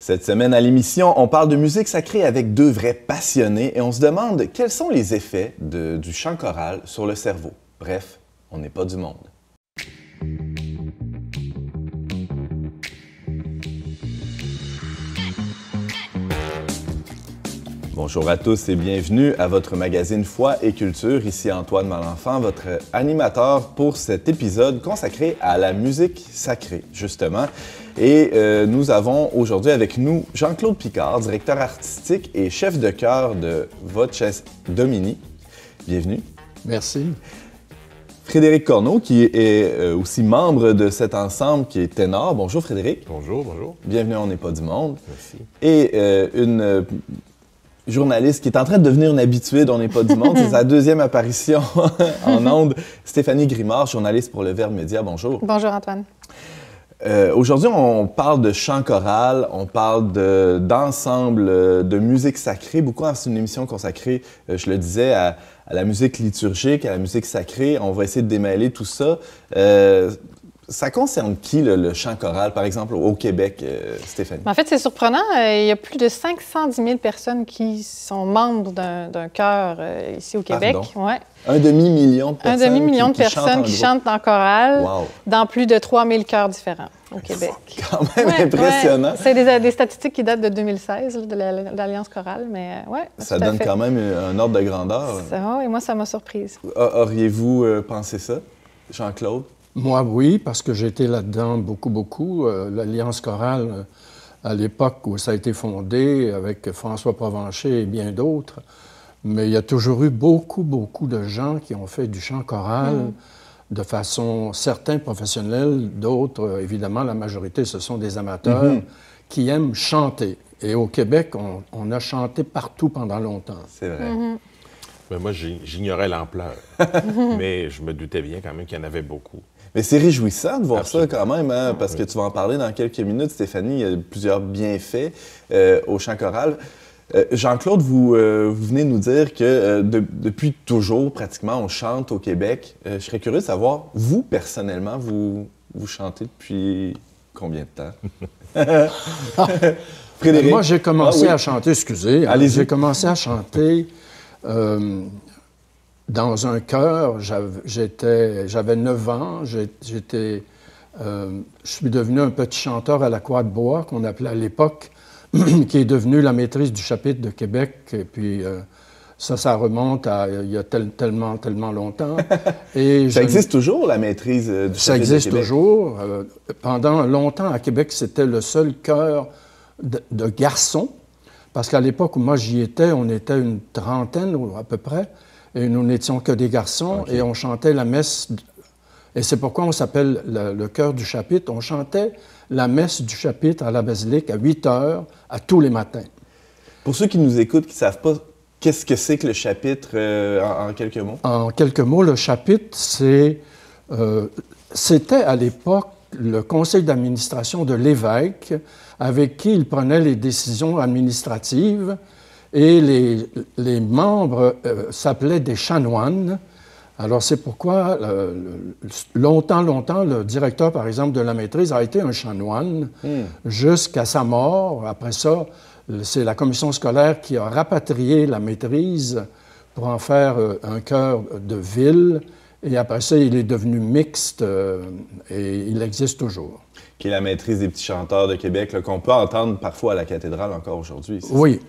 Cette semaine à l'émission, on parle de musique sacrée avec deux vrais passionnés et on se demande quels sont les effets du chant choral sur le cerveau. Bref, on n'est pas du monde. Bonjour à tous et bienvenue à votre magazine Foi et Culture. Ici Antoine Malenfant, votre animateur pour cet épisode consacré à la musique sacrée, justement. Et nous avons aujourd'hui avec nous Jean-Claude Picard, directeur artistique et chef de chœur de Voces Domini. Bienvenue. Merci. Frédéric Corneau, qui est aussi membre de cet ensemble, qui est ténor. Bonjour Frédéric. Bonjour, bonjour. Bienvenue à On n'est pas du monde. Merci. Et une journaliste qui est en train de devenir une habituée d'On n'est pas du monde. C'est sa deuxième apparition en ondes. Stéphanie Grimard, journaliste pour Le Verbe Média. Bonjour. Bonjour Antoine. Aujourd'hui, on parle de chant choral, on parle d'ensemble de musique sacrée. Beaucoup, c'est une émission consacrée, je le disais, à la musique liturgique, à la musique sacrée. On va essayer de démêler tout ça. Ça concerne qui, le chant choral, par exemple, au Québec, Stéphanie? En fait, c'est surprenant. Il y a plus de 510 000 personnes qui sont membres d'un chœur ici au Québec. Ouais. Un demi-million de personnes. Un demi-million de personnes qui chantent en chorale dans plus de 3000 chœurs différents au Québec. C'est quand même impressionnant. Ouais. C'est des statistiques qui datent de 2016, de l'Alliance chorale, mais ouais. Ça donne quand même un ordre de grandeur. Oui, moi, ça m'a surprise. Auriez-vous pensé ça, Jean-Claude? Moi, oui, parce que j'étais là-dedans beaucoup. L'Alliance chorale, à l'époque où ça a été fondé, avec François Provencher et bien d'autres, mais il y a toujours eu beaucoup de gens qui ont fait du chant choral de façon, certains professionnels, d'autres, évidemment, la majorité, ce sont des amateurs qui aiment chanter. Et au Québec, on a chanté partout pendant longtemps. C'est vrai. Ben moi, j'ignorais l'ampleur, mais je me doutais bien quand même qu'il y en avait beaucoup. Mais c'est réjouissant de voir Absolument. ça quand même, hein, parce que tu vas en parler dans quelques minutes, Stéphanie. Il y a plusieurs bienfaits au chant choral. Jean-Claude, vous venez nous dire que depuis toujours, pratiquement, on chante au Québec. Je serais curieux de savoir, vous, personnellement, vous chantez depuis combien de temps? Frédéric? Moi, j'ai commencé à chanter, excusez, allez-y. J'ai commencé à chanter dans un chœur. J'avais 9 ans. Je suis devenu un petit chanteur à la Croix de Bois, qu'on appelait à l'époque, qui est devenu la maîtrise du chapitre de Québec. Et puis, ça remonte à il y a tellement longtemps. Et ça existe toujours, la maîtrise du chapitre de Québec? Ça existe toujours. Pendant longtemps, à Québec, c'était le seul chœur de garçons, parce qu'à l'époque où moi j'y étais, on était une trentaine à peu près, et nous n'étions que des garçons, et on chantait la messe. Et c'est pourquoi on s'appelle le chœur du chapitre. On chantait la messe du chapitre à la basilique à 8 heures, à tous les matins. Pour ceux qui nous écoutent, qui ne savent pas, qu'est-ce que c'est que le chapitre en quelques mots? En quelques mots, le chapitre, c'était à l'époque le conseil d'administration de l'évêque, avec qui il prenait les décisions administratives, et les membres s'appelaient des chanoines. Alors, c'est pourquoi, longtemps, le directeur, par exemple, de la maîtrise a été un chanoine jusqu'à sa mort. Après ça, c'est la commission scolaire qui a rapatrié la maîtrise pour en faire un chœur de ville. Et après ça, il est devenu mixte et il existe toujours. Qui est la maîtrise des petits chanteurs de Québec, qu'on peut entendre parfois à la cathédrale encore aujourd'hui. Oui.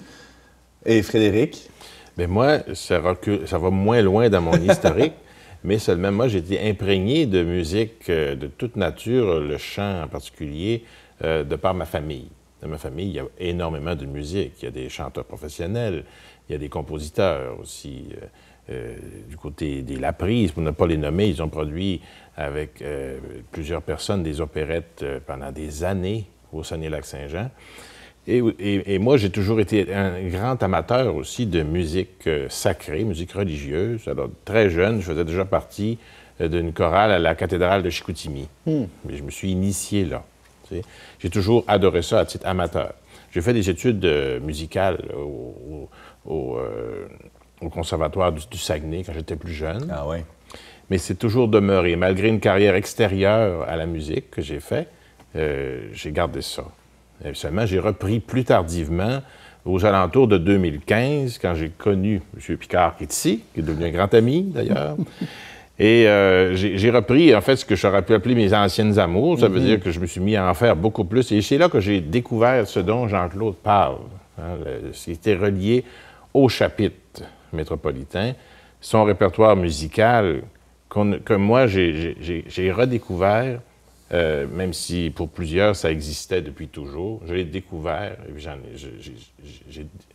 Et Frédéric? Bien, moi, ça va moins loin dans mon historique, mais seulement moi, j'ai été imprégné de musique de toute nature, le chant en particulier, de par ma famille. Dans ma famille, il y a énormément de musique. Il y a des chanteurs professionnels, il y a des compositeurs aussi. Du côté des Laprise, pour ne pas les nommer, ils ont produit avec plusieurs personnes des opérettes pendant des années au Saguenay-Lac-Saint-Jean. Et moi, j'ai toujours été un grand amateur aussi de musique sacrée, musique religieuse. Alors, très jeune, je faisais déjà partie d'une chorale à la cathédrale de Chicoutimi. Mais je me suis initié là. Tu sais. J'ai toujours adoré ça à titre amateur. J'ai fait des études musicales au Conservatoire du Saguenay quand j'étais plus jeune. Ah oui. Mais c'est toujours demeuré. Malgré une carrière extérieure à la musique que j'ai faite, j'ai gardé ça. Et seulement, j'ai repris plus tardivement, aux alentours de 2015, quand j'ai connu M. Picard, qui est ici, qui est devenu un grand ami, d'ailleurs. Et j'ai repris, en fait, ce que j'aurais pu appeler mes anciennes amours. Ça veut dire que je me suis mis à en faire beaucoup plus. Et c'est là que j'ai découvert ce dont Jean-Claude parle, ce qui était relié au chapitre métropolitain, son répertoire musical, que moi, j'ai redécouvert, même si pour plusieurs, ça existait depuis toujours. Je l'ai découvert et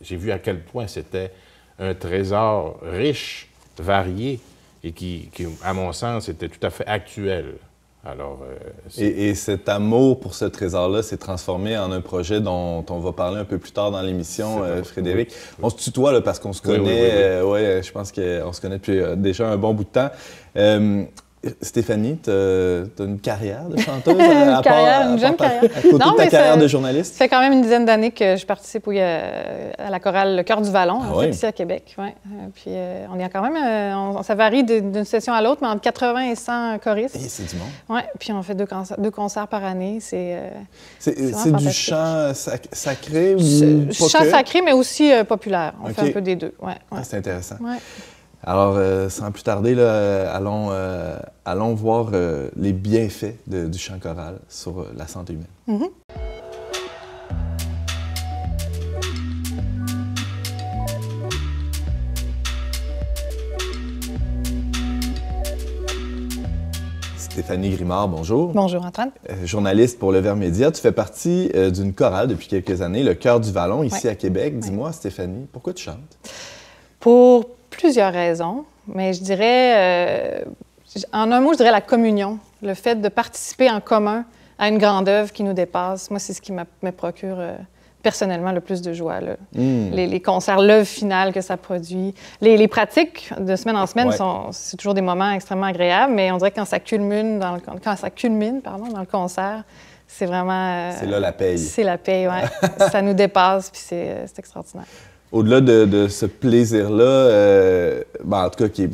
j'ai vu à quel point c'était un trésor riche, varié, et qui, à mon sens, était tout à fait actuel. Alors, et cet amour pour ce trésor-là s'est transformé en un projet dont on va parler un peu plus tard dans l'émission, Frédéric. On se tutoie là, parce qu'on se connaît. Oui, je pense qu'on se connaît depuis déjà un bon bout de temps. Stéphanie, tu as une carrière de chanteuse? Une jeune carrière. À côté de ta carrière de journaliste? Ça fait quand même une dizaine d'années que je participe à la chorale Le Chœur du Vallon, ici à Québec. Ouais. Puis on est quand même, ça varie d'une session à l'autre, mais entre 80 et 100 choristes. Et c'est du monde. Oui, puis on fait deux concerts par année. C'est du chant sacré ou pas chant sacré, mais aussi populaire. On fait un peu des deux. Ouais. C'est intéressant. Ouais. Alors, sans plus tarder, là, allons voir les bienfaits du chant choral sur la santé humaine. Mm-hmm. Stéphanie Grimard, bonjour. Bonjour, Antoine. Journaliste pour Le Ver Média. Tu fais partie d'une chorale depuis quelques années, Le Chœur du Vallon, ici à Québec. Dis-moi, Stéphanie, pourquoi tu chantes? Pour plusieurs raisons, mais je dirais, en un mot, je dirais la communion, le fait de participer en commun à une grande œuvre qui nous dépasse. Moi, c'est ce qui me procure personnellement le plus de joie. Là. Les concerts, l'œuvre finale que ça produit. Les pratiques de semaine en semaine, c'est toujours des moments extrêmement agréables, mais on dirait que quand ça culmine dans le concert, c'est vraiment... c'est là la paye. C'est la paye, oui. Ça nous dépasse, puis c'est extraordinaire. Au-delà de ce plaisir-là, en tout cas qui est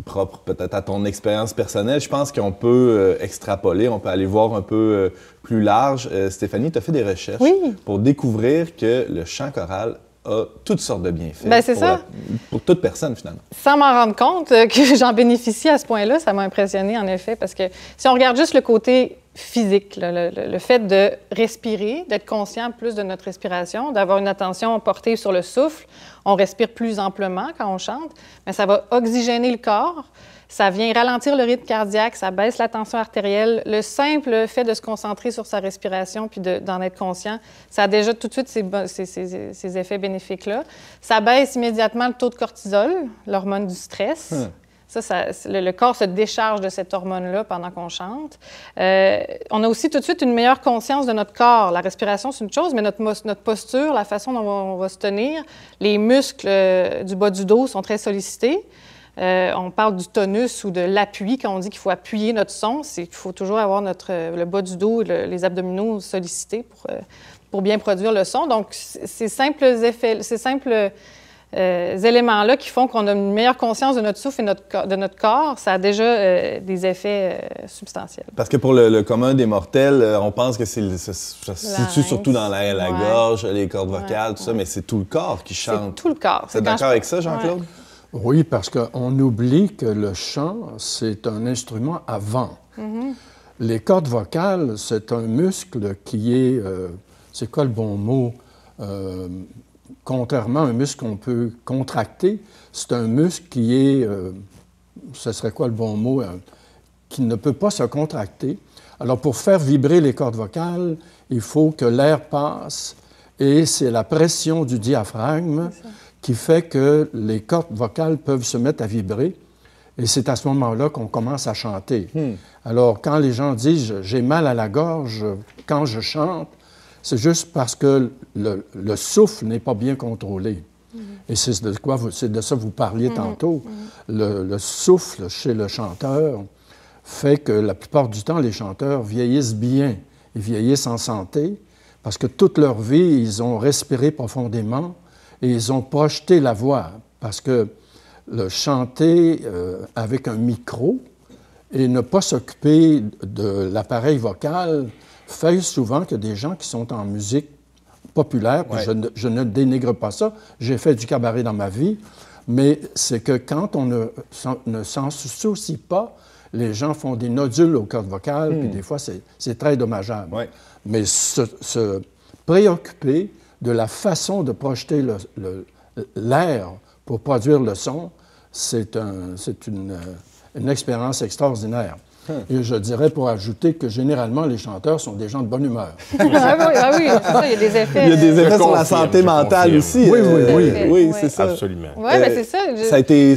propre peut-être à ton expérience personnelle, je pense qu'on peut extrapoler, on peut aller voir un peu plus large. Stéphanie, tu as fait des recherches pour découvrir que le chant choral a toutes sortes de bienfaits pour toute personne, finalement. Sans m'en rendre compte que j'en bénéficie à ce point-là, ça m'a impressionné, en effet, parce que si on regarde juste le côté physique, le fait de respirer, d'être conscient plus de notre respiration, d'avoir une attention portée sur le souffle, on respire plus amplement quand on chante, mais ça va oxygéner le corps, ça vient ralentir le rythme cardiaque, ça baisse la tension artérielle. Le simple fait de se concentrer sur sa respiration puis d'en être conscient, ça a déjà tout de suite ces effets bénéfiques-là. Ça baisse immédiatement le taux de cortisol, l'hormone du stress. Le corps se décharge de cette hormone-là pendant qu'on chante. On a aussi tout de suite une meilleure conscience de notre corps. La respiration, c'est une chose, mais notre posture, la façon dont on va se tenir, les muscles du bas du dos sont très sollicités. On parle du tonus ou de l'appui, quand on dit qu'il faut appuyer notre son, c'est qu'il faut toujours avoir le bas du dos et les abdominaux sollicités pour bien produire le son. Donc, ces simples éléments-là qui font qu'on a une meilleure conscience de notre souffle et de notre corps, ça a déjà des effets substantiels. Parce que pour le commun des mortels, on pense que ça se situe surtout dans la gorge, les cordes vocales, tout ça, mais c'est tout le corps qui chante. C'est tout le corps. Tu es d'accord avec ça, Jean-Claude? Oui, parce qu'on oublie que le chant, c'est un instrument à vent. Les cordes vocales, c'est un muscle qui est... c'est quoi le bon mot? Contrairement à un muscle qu'on peut contracter, c'est un muscle qui est... ce serait quoi le bon mot? Qui ne peut pas se contracter. Alors, pour faire vibrer les cordes vocales, il faut que l'air passe et c'est la pression du diaphragme qui fait que les cordes vocales peuvent se mettre à vibrer. Et c'est à ce moment-là qu'on commence à chanter. Alors, quand les gens disent « j'ai mal à la gorge quand je chante », c'est juste parce que le souffle n'est pas bien contrôlé. Et c'est de ça que vous parliez tantôt. Le souffle chez le chanteur fait que la plupart du temps, les chanteurs vieillissent bien. Ils vieillissent en santé parce que toute leur vie, ils ont respiré profondément et ils ont projeté la voix. Parce que le chanter avec un micro et ne pas s'occuper de l'appareil vocal fait souvent que des gens qui sont en musique populaire, puis je ne dénigre pas ça. J'ai fait du cabaret dans ma vie, mais c'est que quand on ne s'en soucie pas, les gens font des nodules aux cordes vocales, puis des fois, c'est très dommageable. Ouais. Mais se préoccuper de la façon de projeter l'air pour produire le son, c'est une expérience extraordinaire. Et je dirais, pour ajouter, que généralement, les chanteurs sont des gens de bonne humeur. Ah oui, c'est ça, il y a des effets. Il y a des effets sur la santé mentale aussi. Oui, c'est ça. Absolument. Oui, mais c'est ça. Ça a été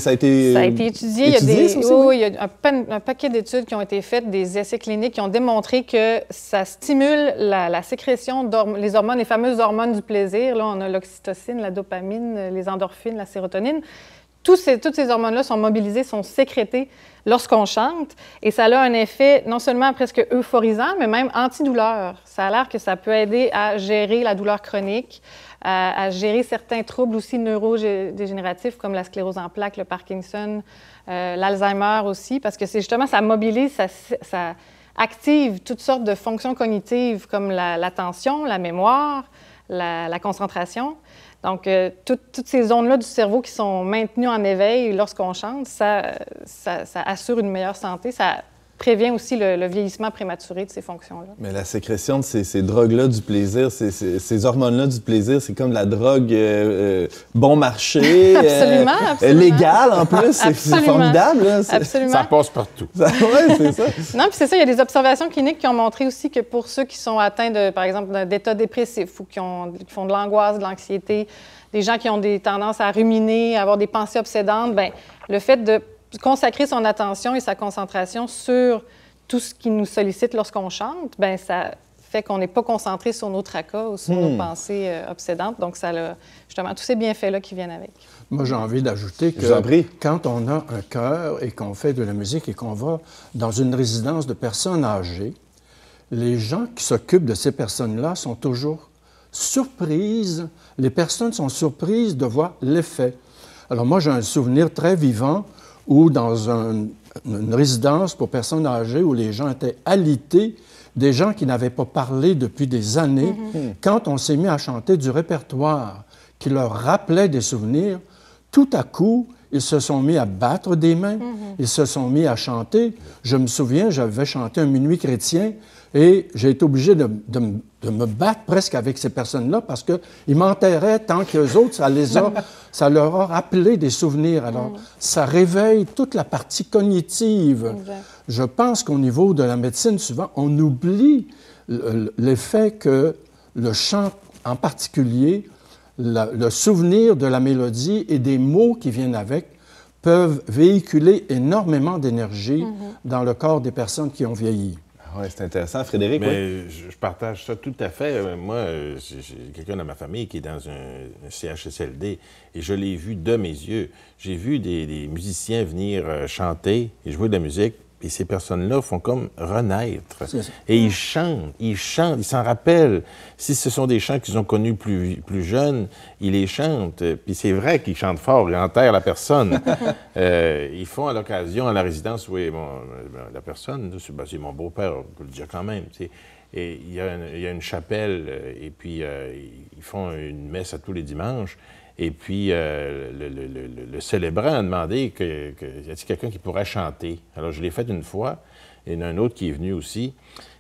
étudié. Il y a un paquet d'études qui ont été faites, des essais cliniques qui ont démontré que ça stimule la sécrétion les fameuses hormones du plaisir. Là, on a l'oxytocine, la dopamine, les endorphines, la sérotonine. Toutes ces hormones-là sont mobilisées, sont sécrétées lorsqu'on chante. Et ça a un effet non seulement presque euphorisant, mais même antidouleur. Ça a l'air que ça peut aider à gérer la douleur chronique, à gérer certains troubles aussi neurodégénératifs comme la sclérose en plaques, le Parkinson, l'Alzheimer aussi, parce que c'est justement, ça mobilise, ça active toutes sortes de fonctions cognitives comme l'attention, la mémoire, la concentration. Donc, toutes ces zones-là du cerveau qui sont maintenues en éveil lorsqu'on chante, ça assure une meilleure santé. Ça prévient aussi le vieillissement prématuré de ces fonctions-là. Mais la sécrétion de ces drogues-là du plaisir, ces hormones-là du plaisir, c'est comme la drogue bon marché, absolument. légale en plus. C'est formidable. Là. Absolument. Ça passe partout. Oui, c'est ça. Non, puis c'est ça, il y a des observations cliniques qui ont montré aussi que pour ceux qui sont atteints, par exemple, d'état dépressif ou qui font de l'angoisse, de l'anxiété, des gens qui ont des tendances à ruminer, à avoir des pensées obsédantes, bien, le fait de consacrer son attention et sa concentration sur tout ce qui nous sollicite lorsqu'on chante, bien, ça fait qu'on n'est pas concentré sur nos tracas ou sur nos pensées obsédantes. Donc, ça a justement tous ces bienfaits-là qui viennent avec. Moi, j'ai envie d'ajouter que quand on a un chœur et qu'on fait de la musique et qu'on va dans une résidence de personnes âgées, les gens qui s'occupent de ces personnes-là sont toujours surprises. Les personnes sont surprises de voir l'effet. Alors, moi, j'ai un souvenir très vivant ou dans une résidence pour personnes âgées où les gens étaient alités, des gens qui n'avaient pas parlé depuis des années. Quand on s'est mis à chanter du répertoire qui leur rappelait des souvenirs, tout à coup, ils se sont mis à battre des mains, ils se sont mis à chanter. Je me souviens, j'avais chanté un Minuit chrétien et j'ai été obligé de me battre presque avec ces personnes-là parce qu'ils m'enterraient tant qu'eux autres, ça leur a rappelé des souvenirs. Alors, ça réveille toute la partie cognitive. Exact. Je pense qu'au niveau de la médecine, souvent, on oublie l'effet que le chant en particulier, le souvenir de la mélodie et des mots qui viennent avec peuvent véhiculer énormément d'énergie dans le corps des personnes qui ont vieilli. Oui, c'est intéressant. Frédéric, mais je partage ça tout à fait. Moi, j'ai quelqu'un dans ma famille qui est dans un CHSLD et je l'ai vu de mes yeux. J'ai vu des musiciens venir chanter et jouer de la musique. Et ces personnes-là font comme renaître. Et ils chantent, ils s'en rappellent. Si ce sont des chants qu'ils ont connus plus jeunes, ils les chantent. Puis c'est vrai qu'ils chantent fort, ils enterrent la personne. Ils font à l'occasion, à la résidence, la personne, c'est mon beau-père, on peut le dire quand même. T'sais. Et il y a une chapelle, et puis ils font une messe à tous les dimanches. Et puis, le célébrant a demandé y a-t-il quelqu'un qui pourrait chanter? Alors, je l'ai fait une fois, et il y en a un autre qui est venu aussi.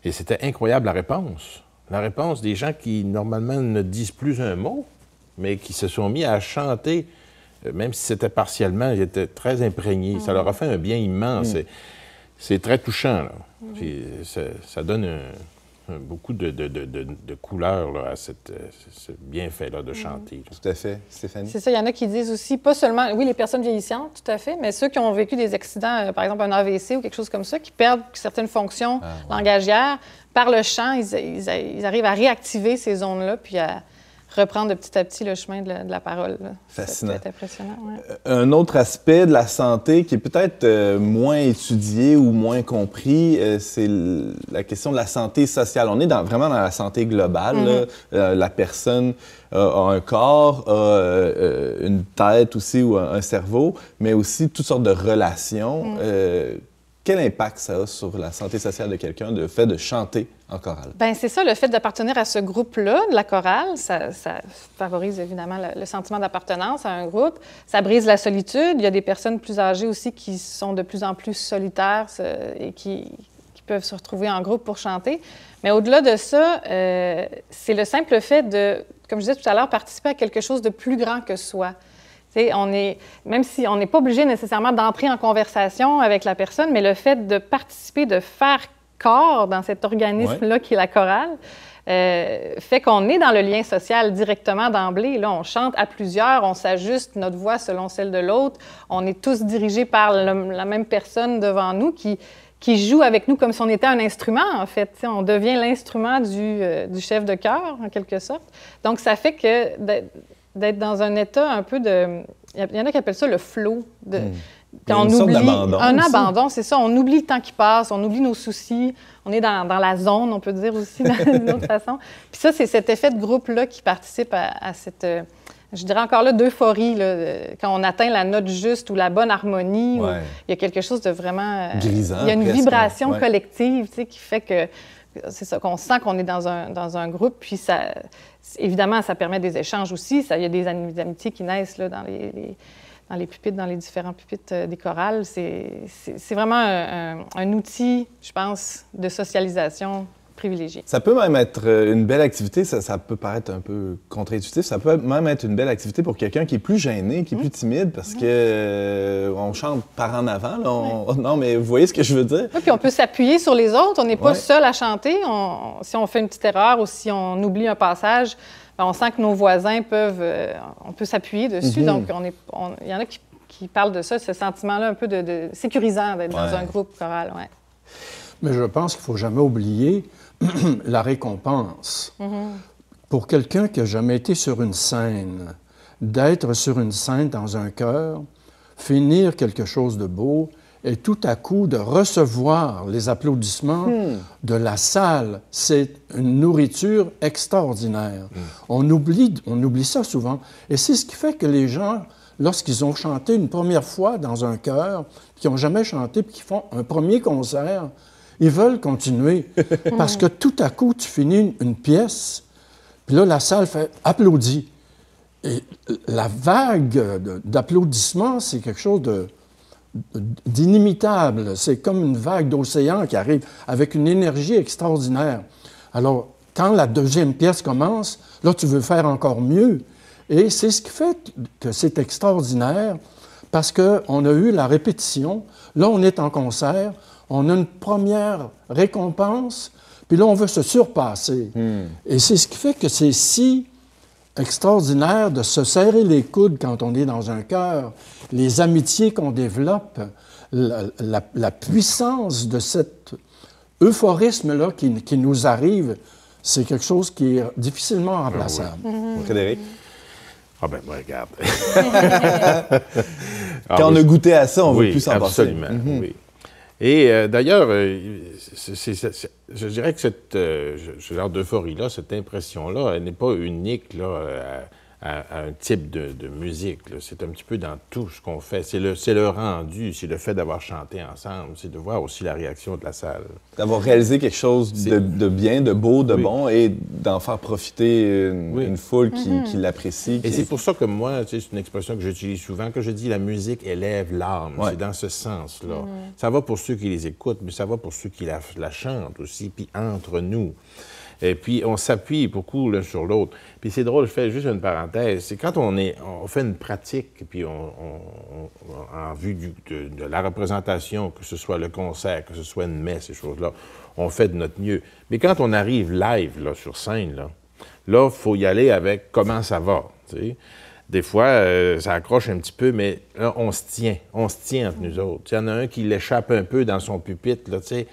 Et c'était incroyable, la réponse. La réponse des gens qui, normalement, ne disent plus un mot, mais qui se sont mis à chanter, même si c'était partiellement, ils étaient très imprégnés. Ça leur a fait un bien immense. C'est très touchant, là. Puis, ça donne beaucoup de couleurs là, à ce bienfait-là de chanter. Là. Tout à fait. Stéphanie? C'est ça. Il y en a qui disent aussi, pas seulement, oui, les personnes vieillissantes, tout à fait, mais ceux qui ont vécu des accidents, par exemple un AVC ou quelque chose comme ça, qui perdent certaines fonctions langagières, par le chant, ils arrivent à réactiver ces zones-là, puis à reprendre petit à petit le chemin de la parole. Là. Fascinant. C'est impressionnant. Ouais. Un autre aspect de la santé qui est peut-être moins étudié ou moins compris, c'est la question de la santé sociale. On est vraiment dans la santé globale. Là. La personne a un corps, a une tête aussi ou un cerveau, mais aussi toutes sortes de relations. quel impact ça a sur la santé sociale de quelqu'un, le fait de chanter en chorale? Bien, c'est ça, le fait d'appartenir à ce groupe-là, de la chorale, ça favorise évidemment le sentiment d'appartenance à un groupe. Ça brise la solitude. Il y a des personnes plus âgées aussi qui sont de plus en plus solitaires et qui peuvent se retrouver en groupe pour chanter. Mais au-delà de ça, c'est le simple fait de, comme je disais tout à l'heure, participer à quelque chose de plus grand que soi. Même si on n'est pas obligé nécessairement d'entrer en conversation avec la personne, mais le fait de participer, de faire corps dans cet organisme-là qui est la chorale, fait qu'on est dans le lien social directement d'emblée. Là, on chante à plusieurs, on s'ajuste notre voix selon celle de l'autre. On est tous dirigés par la même personne devant nous qui joue avec nous comme si on était un instrument, en fait. T'sais, on devient l'instrument du chef de chœur, en quelque sorte. Donc, ça fait que d'être dans un état un peu de... Il y en a qui appellent ça le flow. Quand on oublie un abandon, c'est ça. On oublie le temps qui passe, on oublie nos soucis. On est dans la zone, on peut dire aussi, d'une autre façon. Puis ça, c'est cet effet de groupe-là qui participe à cette... je dirais encore là, d'euphorie, quand on atteint la note juste ou la bonne harmonie. Ouais. Il y a quelque chose de vraiment... grisant, il y a une vibration collective, tu sais, qui fait que... C'est ça, qu'on sent qu'on est dans un groupe, puis ça... Évidemment, ça permet des échanges aussi. Il y a des amitiés qui naissent là, dans les pupitres, dans les différents pupitres des chorales. C'est vraiment un outil, je pense, de socialisation privilégié. Ça peut même être une belle activité, ça peut paraître un peu contre-intuitif, ça peut même être une belle activité pour quelqu'un qui est plus gêné, qui est plus timide, parce que on chante par en avant. Là, non, mais vous voyez ce que je veux dire? Oui, puis on peut s'appuyer sur les autres, on n'est pas seul à chanter. Si on fait une petite erreur ou si on oublie un passage, on sent que nos voisins peuvent... on peut s'appuyer dessus, donc il y en a qui parlent de ça, ce sentiment-là un peu de sécurisant d'être dans un groupe choral. Ouais. Mais je pense qu'il ne faut jamais oublier la récompense. Pour quelqu'un qui n'a jamais été sur une scène, d'être sur une scène dans un chœur, finir quelque chose de beau et tout à coup de recevoir les applaudissements de la salle, c'est une nourriture extraordinaire. On oublie ça souvent. Et c'est ce qui fait que les gens, lorsqu'ils ont chanté une première fois dans un chœur, qui n'ont jamais chanté, puis qui font un premier concert, ils veulent continuer. Parce que tout à coup, tu finis une pièce, puis là, la salle fait « applaudit ». Et la vague d'applaudissements, c'est quelque chose d'inimitable. C'est comme une vague d'océan qui arrive avec une énergie extraordinaire. Alors, quand la deuxième pièce commence, là, tu veux faire encore mieux. Et c'est ce qui fait que c'est extraordinaire, parce qu'on a eu la répétition. Là, on est en concert. On a une première récompense, puis là, on veut se surpasser. Et c'est ce qui fait que c'est si extraordinaire de se serrer les coudes quand on est dans un chœur, les amitiés qu'on développe, la puissance de cet euphorisme-là qui nous arrive, c'est quelque chose qui est difficilement remplaçable. Frédéric? Ah ben, moi, regarde. Quand on a goûté à ça, on ne veut plus s'en passer. Absolument, oui. Et d'ailleurs, je dirais que ce genre d'euphorie-là, cette impression-là, elle n'est pas unique là, à un type de musique. Là. C'est un petit peu dans tout ce qu'on fait. C'est le rendu, c'est le fait d'avoir chanté ensemble, c'est de voir aussi la réaction de la salle. D'avoir réalisé quelque chose de bien, de beau, de bon, et d'en faire profiter une foule qui l'apprécie. Et c'est pour ça que moi, c'est une expression que j'utilise souvent, que je dis la musique élève l'âme. C'est dans ce sens-là. Ça va pour ceux qui les écoutent, mais ça va pour ceux qui la chantent aussi, puis entre nous. Et puis, on s'appuie beaucoup l'un sur l'autre. Puis c'est drôle, je fais juste une parenthèse, c'est quand on fait une pratique, puis en vue de la représentation, que ce soit le concert, que ce soit une messe, ces choses-là, on fait de notre mieux. Mais quand on arrive live, là, sur scène, là, il faut y aller avec comment ça va, tu sais. Des fois, ça accroche un petit peu, mais là, on se tient entre nous autres. Il y en a un qui l'échappe un peu dans son pupitre, là, tu sais.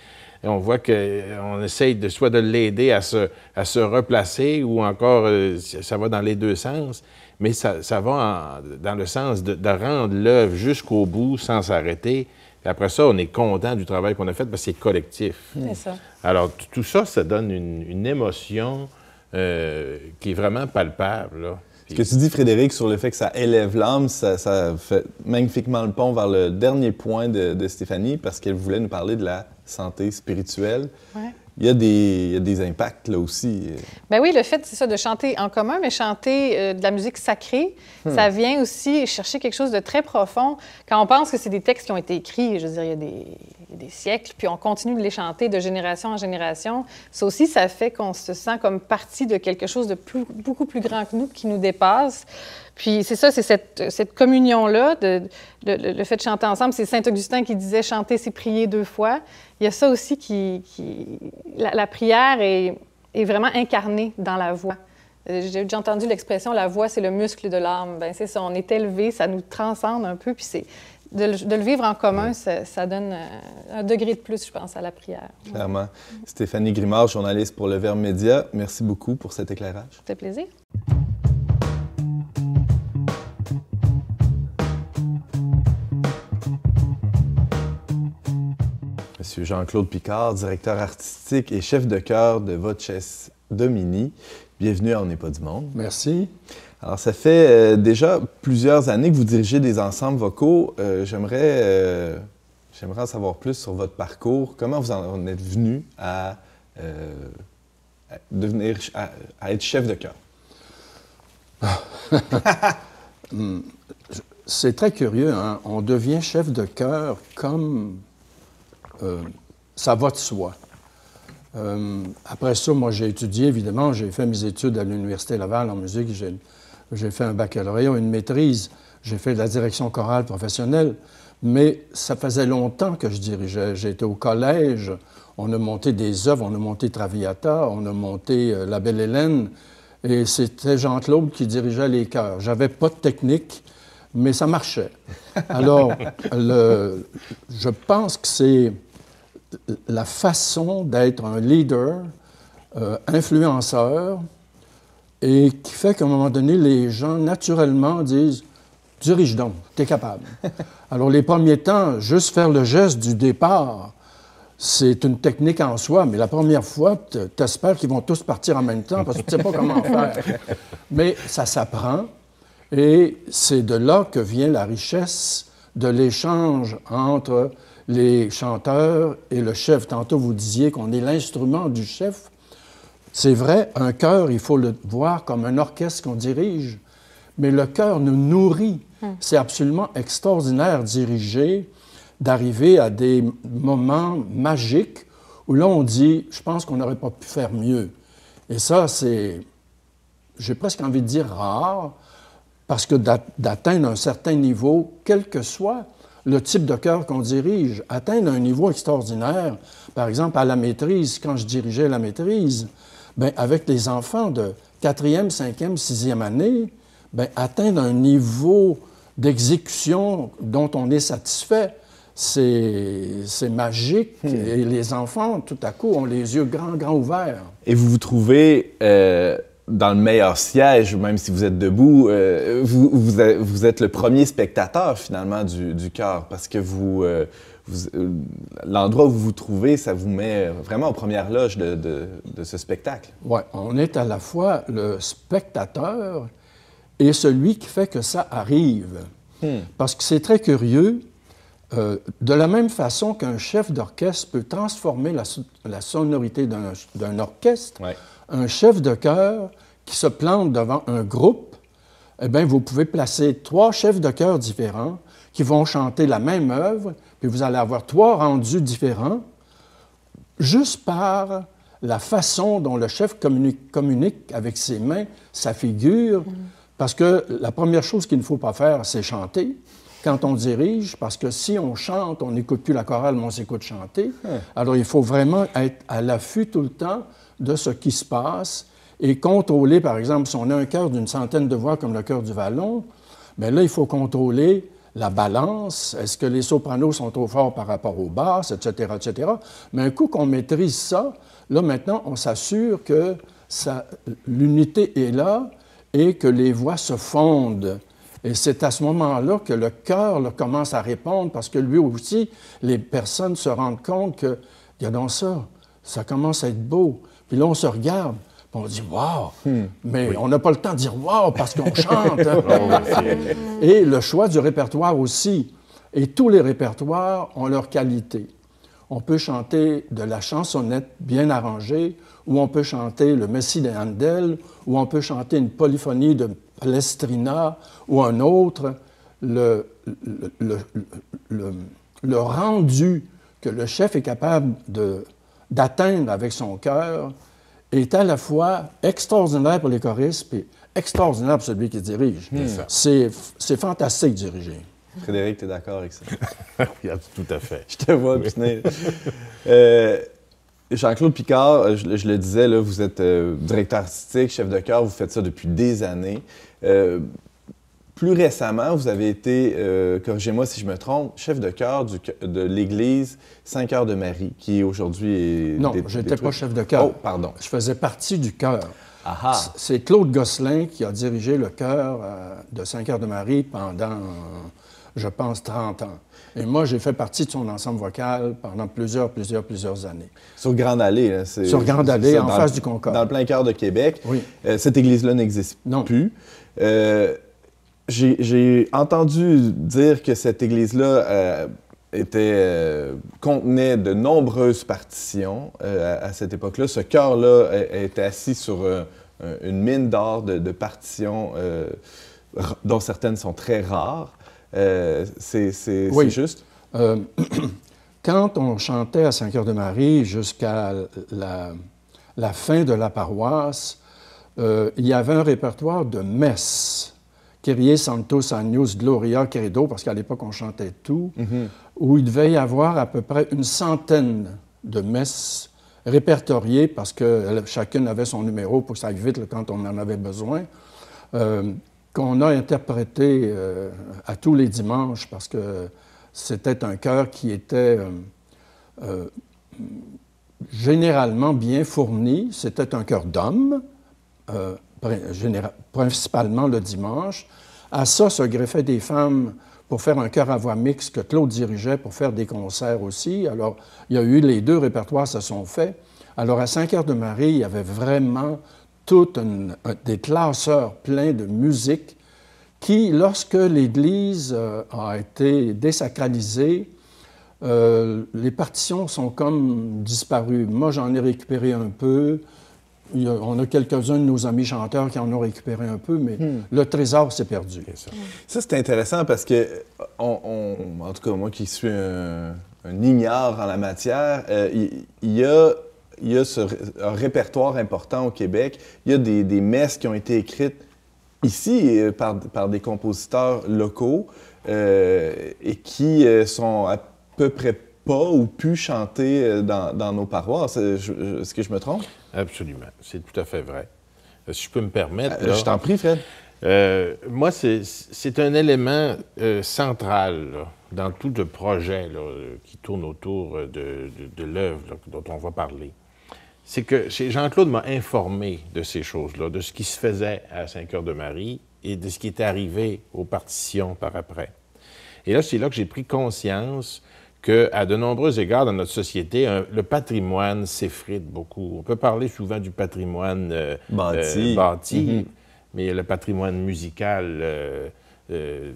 Et on voit qu'on essaye soit de l'aider à se replacer ou encore, ça va dans les deux sens, mais ça va dans le sens de rendre l'œuvre jusqu'au bout sans s'arrêter. Et après ça, on est content du travail qu'on a fait parce que c'est collectif. C'est ça. Alors, tout ça, ça donne une émotion qui est vraiment palpable, là. Puis... Ce que tu dis, Frédéric, sur le fait que ça élève l'âme, ça fait magnifiquement le pont vers le dernier point de Stéphanie, parce qu'elle voulait nous parler de la santé spirituelle. Ouais. Il y a des impacts là aussi. Ben oui, le fait, c'est ça, de chanter en commun, mais chanter de la musique sacrée, ça vient aussi chercher quelque chose de très profond. Quand on pense que c'est des textes qui ont été écrits, je veux dire, il y a des siècles, puis on continue de les chanter de génération en génération, ça aussi, ça fait qu'on se sent comme partie de quelque chose de beaucoup plus grand que nous, qui nous dépasse. Puis c'est ça, c'est cette communion-là, le fait de chanter ensemble. C'est Saint-Augustin qui disait « chanter, c'est prier 2 fois ». Il y a ça aussi la prière est vraiment incarnée dans la voix. J'ai déjà entendu l'expression « la voix, c'est le muscle de l'âme ». Bien, c'est ça, on est élevé, ça nous transcende un peu, puis de le vivre en commun, ça donne un degré de plus, je pense, à la prière. Clairement. Stéphanie Grimard, journaliste pour Le Verbe Média, merci beaucoup pour cet éclairage. Ça fait plaisir. Monsieur Jean-Claude Picard, directeur artistique et chef de chœur de Voces Domini. Bienvenue à On n'est pas du monde. Merci. Alors, ça fait déjà plusieurs années que vous dirigez des ensembles vocaux. J'aimerais en savoir plus sur votre parcours. Comment vous en êtes venu à être chef de chœur? C'est très curieux, hein? On devient chef de chœur comme... ça va de soi. Après ça, moi, j'ai étudié, évidemment, j'ai fait mes études à l'Université Laval en musique. J'ai fait un baccalauréat, une maîtrise. J'ai fait de la direction chorale professionnelle. Mais ça faisait longtemps que je dirigeais. J'étais au collège. On a monté des œuvres. On a monté Traviata. On a monté La Belle Hélène. Et c'était Jean-Claude qui dirigeait les chœurs. J'avais pas de technique, mais ça marchait. Alors, je pense que c'est la façon d'être un leader, influenceur, et qui fait qu'à un moment donné, les gens, naturellement, disent « dirige donc, t'es capable ». Alors, les premiers temps, juste faire le geste du départ, c'est une technique en soi, mais la première fois, t'espères qu'ils vont tous partir en même temps parce que tu ne sais pas comment faire. Mais ça s'apprend, et c'est de là que vient la richesse de l'échange entre les chanteurs et le chef. Tantôt, vous disiez qu'on est l'instrument du chef. C'est vrai, un chœur, il faut le voir comme un orchestre qu'on dirige, mais le chœur nous nourrit. C'est absolument extraordinaire diriger, d'arriver à des moments magiques où là, on dit, je pense qu'on n'aurait pas pu faire mieux. Et ça, c'est, j'ai presque envie de dire rare, parce que d'atteindre un certain niveau, quel que soit le type de chœur qu'on dirige, atteindre un niveau extraordinaire, par exemple à la maîtrise, quand je dirigeais la maîtrise, bien, avec les enfants de 4e, 5e, 6e année, bien, atteindre un niveau d'exécution dont on est satisfait, c'est magique. Et les enfants, tout à coup, ont les yeux grands ouverts. Et vous vous trouvez dans le meilleur siège, même si vous êtes debout, vous êtes le premier spectateur, finalement, du chœur, parce que l'endroit où vous vous trouvez, ça vous met vraiment aux premières loges de ce spectacle. Oui, on est à la fois le spectateur et celui qui fait que ça arrive. Parce que c'est très curieux, de la même façon qu'un chef d'orchestre peut transformer la sonorité d'un orchestre, un chef de chœur qui se plante devant un groupe, eh bien, vous pouvez placer 3 chefs de chœur différents qui vont chanter la même œuvre, puis vous allez avoir 3 rendus différents, juste par la façon dont le chef communique avec ses mains, sa figure, parce que la première chose qu'il ne faut pas faire, c'est chanter quand on dirige, parce que si on chante, on n'écoute plus la chorale, mais on s'écoute chanter. Alors, il faut vraiment être à l'affût tout le temps de ce qui se passe et contrôler, par exemple, si on a un chœur d'une centaine de voix comme le chœur du Vallon, bien là, il faut contrôler la balance. Est-ce que les sopranos sont trop forts par rapport aux basses, etc., etc. Mais un coup qu'on maîtrise ça, là, maintenant, on s'assure que l'unité est là et que les voix se fondent. Et c'est à ce moment-là que le chœur commence à répondre parce que lui aussi, les personnes se rendent compte que, regardons ça, ça commence à être beau. Puis là, on se regarde. On dit « wow », mais on n'a pas le temps de dire « wow » parce qu'on chante. Et le choix du répertoire aussi. Et tous les répertoires ont leur qualité. On peut chanter de la chansonnette bien arrangée, ou on peut chanter le Messie de Handel, ou on peut chanter une polyphonie de Palestrina, ou un autre. Le rendu que le chef est capable d'atteindre avec son cœur est à la fois extraordinaire pour les choristes et extraordinaire pour celui qui dirige. C'est fantastique de diriger. Frédéric, tu es d'accord avec ça? Tout à fait. Je te vois obstiné. Jean-Claude Picard, je le disais, là, vous êtes directeur artistique, chef de chœur, vous faites ça depuis des années. Plus récemment, vous avez été, corrigez-moi si je me trompe, chef de chœur de l'Église Saint-Cœur de Marie, qui aujourd'hui est... Non, je n'étais pas chef de chœur. Oh, pardon. Je faisais partie du chœur. Aha. C'est Claude Gosselin qui a dirigé le chœur de Saint-Cœur de Marie pendant, je pense, 30 ans. Et moi, j'ai fait partie de son ensemble vocal pendant plusieurs années. Sur Grande Allée. Hein, sur Grande Allée, en face du Concorde. Dans le plein cœur de Québec. Oui. Cette église-là n'existe plus. J'ai entendu dire que cette église-là contenait de nombreuses partitions à cette époque-là. Ce chœur-là était assis sur une mine d'or de partitions dont certaines sont très rares. C'est juste? Quand on chantait à Saint-Cœur-de-Marie jusqu'à la fin de la paroisse, il y avait un répertoire de messes. Kyrie Sanctus Agnus Gloria Credo, parce qu'à l'époque, on chantait tout, où il devait y avoir à peu près une centaine de messes répertoriées, parce que chacune avait son numéro pour que ça aille vite quand on en avait besoin, qu'on a interprété à tous les dimanches, parce que c'était un chœur qui était généralement bien fourni. C'était un chœur d'hommes, principalement le dimanche. À ça se greffaient des femmes pour faire un chœur à voix mixte que Claude dirigeait pour faire des concerts aussi. Alors, il y a eu les deux répertoires se sont faits. Alors, à Saint-Cœur-de-Marie, il y avait vraiment des classeurs pleins de musique qui, lorsque l'Église a été désacralisée, les partitions sont comme disparues. Moi, j'en ai récupéré un peu. On a quelques-uns de nos amis chanteurs qui en ont récupéré un peu, mais le trésor s'est perdu. Ça, c'est intéressant parce que, en tout cas, moi qui suis un ignare en la matière, il y a un répertoire important au Québec. Il y a des messes qui ont été écrites ici par des compositeurs locaux et qui sont à peu près pas ou pu chanter dans nos paroisses. Est-ce que je me trompe? Absolument. C'est tout à fait vrai. Si je peux me permettre... je t'en prie, Fred. Moi, c'est un élément central là, dans tout le projet là, qui tourne autour de l'œuvre dont on va parler. C'est que Jean-Claude m'a informé de ces choses-là, de ce qui se faisait à Saint-Cœur-de-Marie et de ce qui était arrivé aux partitions par après. Et là, c'est là que j'ai pris conscience qu'à de nombreux égards dans notre société, le patrimoine s'effrite beaucoup. On peut parler souvent du patrimoine bâti, mais le patrimoine musical, je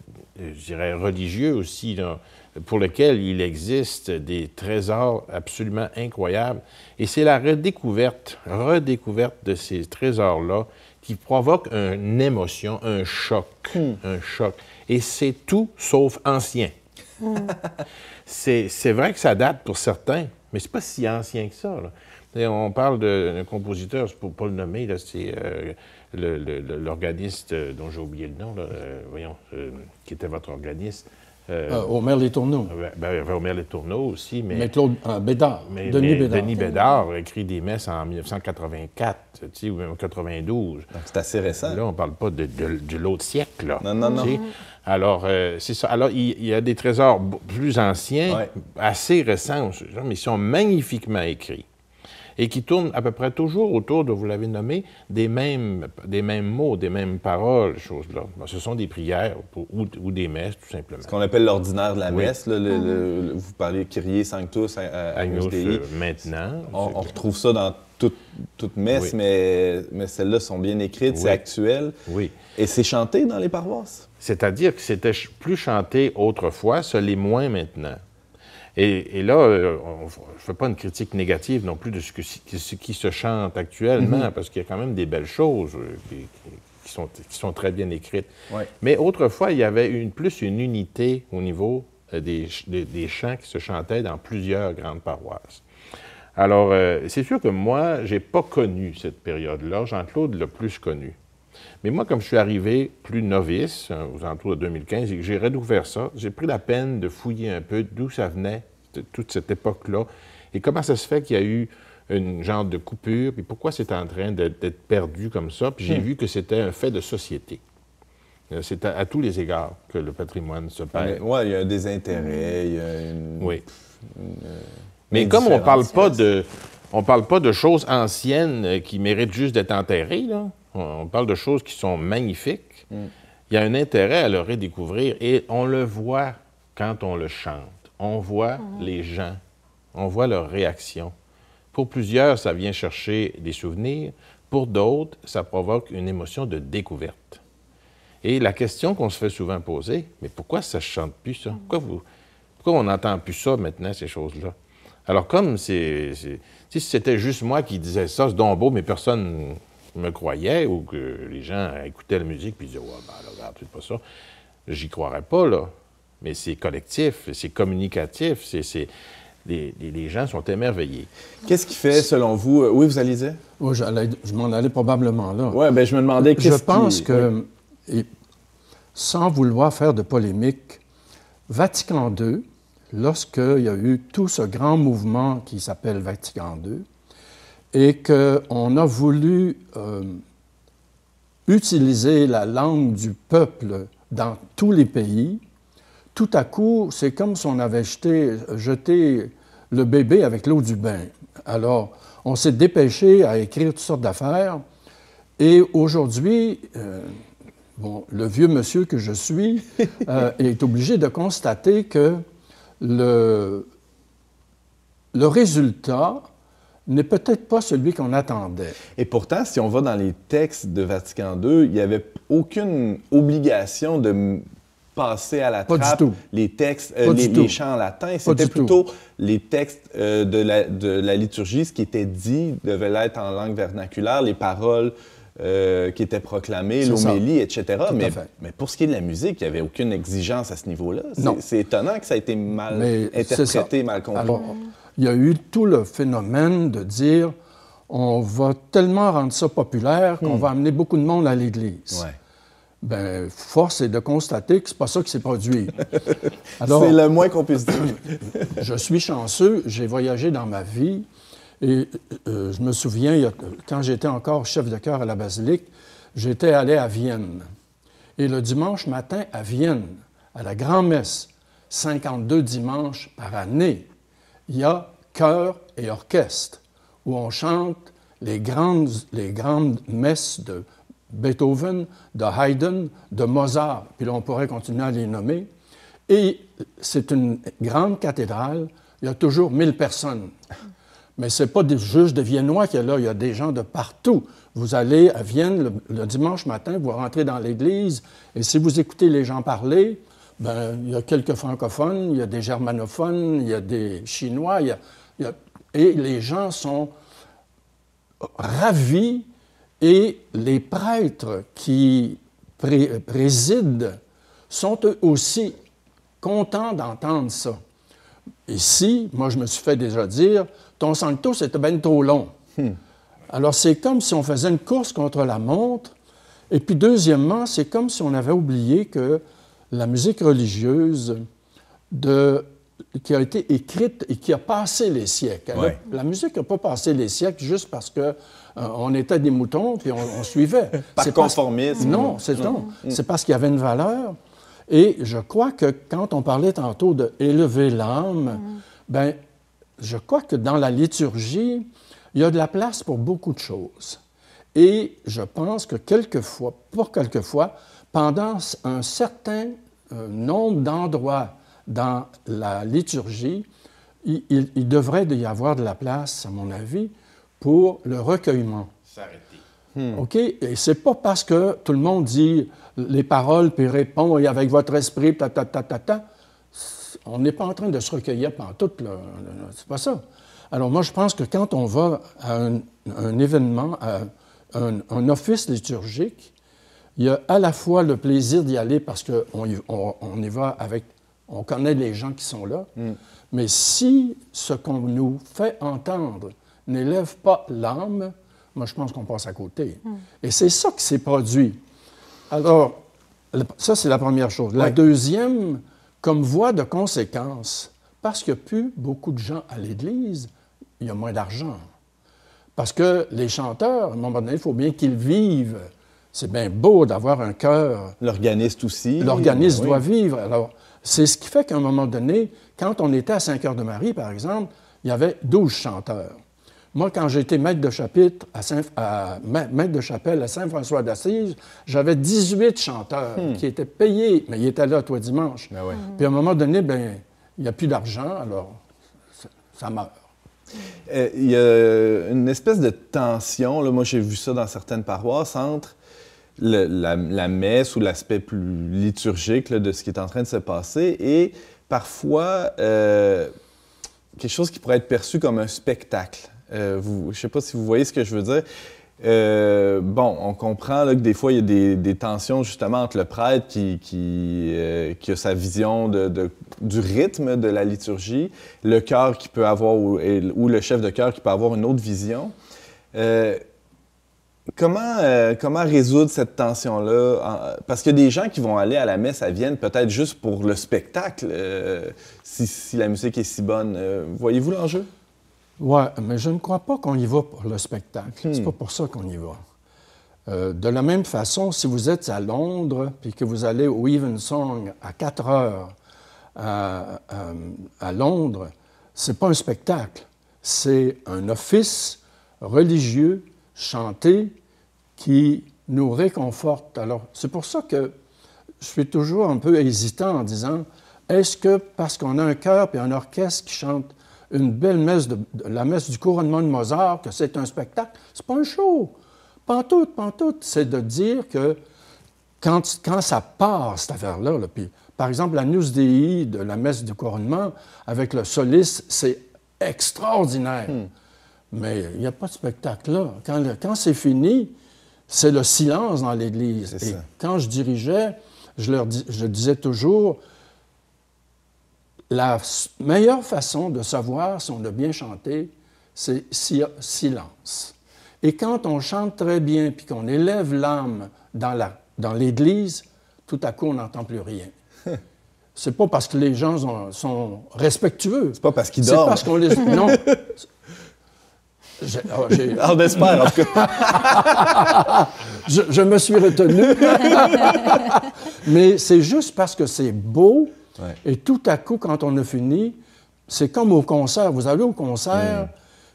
dirais religieux aussi, là, pour lequel il existe des trésors absolument incroyables. Et c'est la redécouverte de ces trésors-là qui provoque une émotion, un choc. Et c'est tout sauf ancien. C'est vrai que ça date pour certains, mais c'est pas si ancien que ça. Là. On parle d'un compositeur, pour ne pas le nommer, c'est l'organiste dont j'ai oublié le nom, qui était votre organiste. Omer Les Tourneaux. Omer Les Tourneaux aussi, mais Claude Bédard. Denis Bédard a écrit des messes en 1984, ou même 92. Donc c'est assez récent. Là, on ne parle pas de l'autre siècle. Là, non. Alors, c'est ça. Alors, il y a des trésors plus anciens, assez récents, mais ils sont magnifiquement écrits. et qui tournent à peu près toujours autour de, vous l'avez nommé, des mêmes mots, des mêmes paroles, choses-là. Ben, ce sont des prières ou des messes, tout simplement. Ce qu'on appelle l'ordinaire de la messe. Là, vous parlez Kyrie Sanctus, Agnus Dei. Maintenant. On retrouve ça dans toute messe, mais celles-là sont bien écrites, c'est actuel. Oui. Et c'est chanté dans les paroisses? C'est-à-dire que c'était plus chanté autrefois, ça l'est moins maintenant. Et là, je ne fais pas une critique négative non plus de ce qui se chante actuellement, parce qu'il y a quand même des belles choses qui sont très bien écrites. Ouais. Mais autrefois, il y avait plus une unité au niveau des chants qui se chantaient dans plusieurs grandes paroisses. Alors, c'est sûr que moi, je n'ai pas connu cette période-là. Jean-Claude l'a plus connue. Mais moi, comme je suis arrivé plus novice, aux alentours de 2015, et que j'ai redécouvert ça, j'ai pris la peine de fouiller un peu d'où ça venait, toute cette époque-là, et comment ça se fait qu'il y a eu une genre de coupure, puis pourquoi c'est en train d'être perdu comme ça. Puis j'ai vu que c'était un fait de société. C'est à tous les égards que le patrimoine se perd. Oui, il y a des intérêts, il y a une... Oui. Mais comme on ne parle pas de choses anciennes qui méritent juste d'être enterrées, là. On parle de choses qui sont magnifiques. Il y a un intérêt à le redécouvrir et on le voit quand on le chante. On voit les gens, on voit leurs réactions. Pour plusieurs, ça vient chercher des souvenirs. Pour d'autres, ça provoque une émotion de découverte. Et la question qu'on se fait souvent poser, mais pourquoi ça ne se chante plus, ça? Pourquoi on n'entend plus ça maintenant, ces choses-là? Alors, comme si c'était juste moi qui disais ça, c'est donc beau, mais personne me croyait, ou que les gens écoutaient la musique puis disaient « Ouais, ben là, regarde, c'est pas ça », j'y croirais pas, là. Mais c'est collectif, c'est communicatif, les gens sont émerveillés. Qu'est-ce qui fait, selon vous... Oui, vous allez dire? Oui, je m'en allais probablement là. Oui, bien, je me demandais qu'est-ce qui... Je pense que, sans vouloir faire de polémique, Vatican II, lorsqu'il y a eu tout ce grand mouvement qui s'appelle Vatican II, et qu'on a voulu utiliser la langue du peuple dans tous les pays, tout à coup, c'est comme si on avait jeté le bébé avec l'eau du bain. Alors, on s'est dépêché à écrire toutes sortes d'affaires, et aujourd'hui, le vieux monsieur que je suis est obligé de constater que le résultat n'est peut-être pas celui qu'on attendait. Et pourtant, si on va dans les textes de Vatican II, il n'y avait aucune obligation de passer à la trappe les textes, les chants en latin. C'était plutôt les textes de la liturgie, ce qui était dit devait l'être en langue vernaculaire, les paroles qui étaient proclamées, l'homélie, etc. Mais pour ce qui est de la musique, il n'y avait aucune exigence à ce niveau-là. C'est étonnant que ça ait été mal interprété, mal compris. Alors, il y a eu tout le phénomène de dire on va tellement rendre ça populaire qu'on va amener beaucoup de monde à l'Église. Ouais. Bien, force est de constater que c'est pas ça qui s'est produit. Alors, c'est le moins qu'on puisse dire. Je suis chanceux, j'ai voyagé dans ma vie et je me souviens, quand j'étais encore chef de chœur à la basilique, j'étais allé à Vienne. Et le dimanche matin, à Vienne, à la grand-messe, 52 dimanches par année, il y a chœur et orchestre, où on chante les grandes messes de Beethoven, de Haydn, de Mozart, puis là, on pourrait continuer à les nommer. Et c'est une grande cathédrale, il y a toujours 1000 personnes. Mais ce n'est pas juste des Viennois qui est là, il y a des gens de partout. Vous allez à Vienne le dimanche matin, vous rentrez dans l'église, et si vous écoutez les gens parler, bien, il y a quelques francophones, il y a des germanophones, il y a des Chinois, et les gens sont ravis, et les prêtres qui président sont eux aussi contents d'entendre ça. Ici, moi, je me suis fait déjà dire, ton sancto, c'était bien trop long. Alors, c'est comme si on faisait une course contre la montre. Et puis, deuxièmement, c'est comme si on avait oublié que la musique religieuse qui a été écrite et qui a passé les siècles. La musique n'a pas passé les siècles juste parce qu'on était des moutons puis on suivait. Par conformisme. Non, c'est parce qu'il y avait une valeur. Et je crois que quand on parlait tantôt d'élever l'âme, bien, je crois que dans la liturgie, il y a de la place pour beaucoup de choses. Et je pense que quelquefois, pas quelquefois, pendant un certain nombre d'endroits dans la liturgie, il devrait y avoir de la place, à mon avis, pour le recueillement. S'arrêter. OK? Et c'est pas parce que tout le monde dit les paroles puis répond et avec votre esprit, ta, ta, ta, ta, ta. On n'est pas en train de se recueillir pantoute, là. C'est pas ça. Alors moi, je pense que quand on va à un événement, à un office liturgique, il y a à la fois le plaisir d'y aller parce qu'on y va avec... On connaît les gens qui sont là, mais si ce qu'on nous fait entendre n'élève pas l'âme, moi, je pense qu'on passe à côté. Et c'est ça qui s'est produit. Alors, ça, c'est la première chose. La deuxième, comme voie de conséquence, parce qu'il n'y a plus beaucoup de gens à l'Église, il y a moins d'argent. Parce que les chanteurs, à un moment donné, il faut bien qu'ils vivent. C'est bien beau d'avoir un chœur. L'organiste aussi. L'organiste doit vivre. Alors, c'est ce qui fait qu'à un moment donné, quand on était à Saint-Cœur-de-Marie, par exemple, il y avait 12 chanteurs. Moi, quand j'étais maître de chapitre maître de chapelle à Saint-François d'Assise, j'avais 18 chanteurs qui étaient payés, mais ils étaient là tous les dimanches. Ben ouais. Puis à un moment donné, bien, il n'y a plus d'argent, alors ça meurt. Il y a une espèce de tension, là, moi j'ai vu ça dans certaines paroisses, entre la messe ou l'aspect plus liturgique là, de ce qui est en train de se passer et parfois quelque chose qui pourrait être perçu comme un spectacle. Je ne sais pas si vous voyez ce que je veux dire. Bon, on comprend là, que des fois, il y a des tensions justement entre le prêtre qui a sa vision du rythme de la liturgie, le chœur qui peut avoir, ou le chef de chœur qui peut avoir une autre vision. Comment résoudre cette tension-là? Parce qu'il y a des gens qui vont aller à la messe à Vienne peut-être juste pour le spectacle, si la musique est si bonne. Voyez-vous l'enjeu? Oui, mais je ne crois pas qu'on y va pour le spectacle. C'est pas pour ça qu'on y va. De la même façon, si vous êtes à Londres puis que vous allez au Evensong à 4 heures à Londres, c'est pas un spectacle. C'est un office religieux chanté qui nous réconforte. Alors, c'est pour ça que je suis toujours un peu hésitant en disant, est-ce que parce qu'on a un chœur et un orchestre qui chante une belle messe, la messe du couronnement de Mozart, que c'est un spectacle? C'est pas un show. Pantoute. C'est de dire que quand ça part, cette affaire-là, là, puis, par exemple, la Nus Dei de la messe du couronnement, avec le soliste, c'est extraordinaire. Mais il n'y a pas de spectacle là. Quand c'est fini, c'est le silence dans l'Église. Et quand je dirigeais, je disais toujours, la meilleure façon de savoir si on a bien chanté, c'est s'il y a silence. Et quand on chante très bien puis qu'on élève l'âme dans l'Église, tout à coup, on n'entend plus rien. C'est pas parce que les gens sont respectueux. C'est pas parce qu'ils dorment. C'est parce qu'on les... Non. On espère, en tout cas. je me suis retenu. Mais c'est juste parce que c'est beau. Ouais. Et tout à coup, quand on a fini, c'est comme au concert. Vous allez au concert,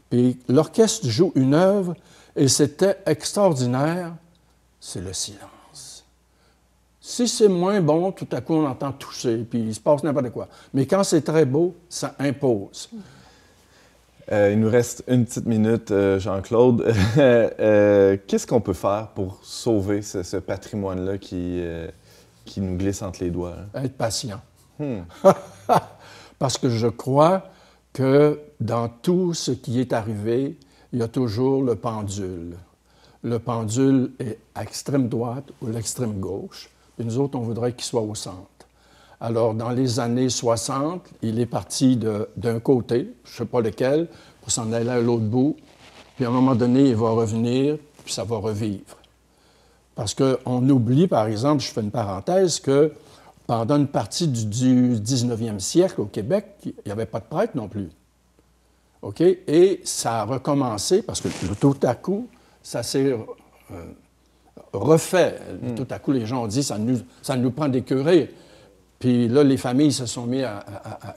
puis l'orchestre joue une œuvre, et c'était extraordinaire. C'est le silence. Si c'est moins bon, tout à coup, on entend toucher, puis il se passe n'importe quoi. Mais quand c'est très beau, ça impose. Il nous reste une petite minute, Jean-Claude. Qu'est-ce qu'on peut faire pour sauver ce patrimoine-là qui nous glisse entre les doigts? Hein? Être patient. Parce que je crois que dans tout ce qui est arrivé, il y a toujours le pendule. Le pendule est à l'extrême droite ou l'extrême gauche, et nous autres, on voudrait qu'il soit au centre. Alors, dans les années 60, il est parti d'un côté, je ne sais pas lequel, pour s'en aller à l'autre bout, puis à un moment donné, il va revenir, puis ça va revivre. Parce qu'on oublie, par exemple, je fais une parenthèse, que pendant une partie du 19e siècle au Québec, il n'y avait pas de prêtre non plus. OK? Et ça a recommencé parce que tout à coup, ça s'est refait. Tout à coup, les gens ont dit ça nous prend des curés. Puis là, les familles se sont mis à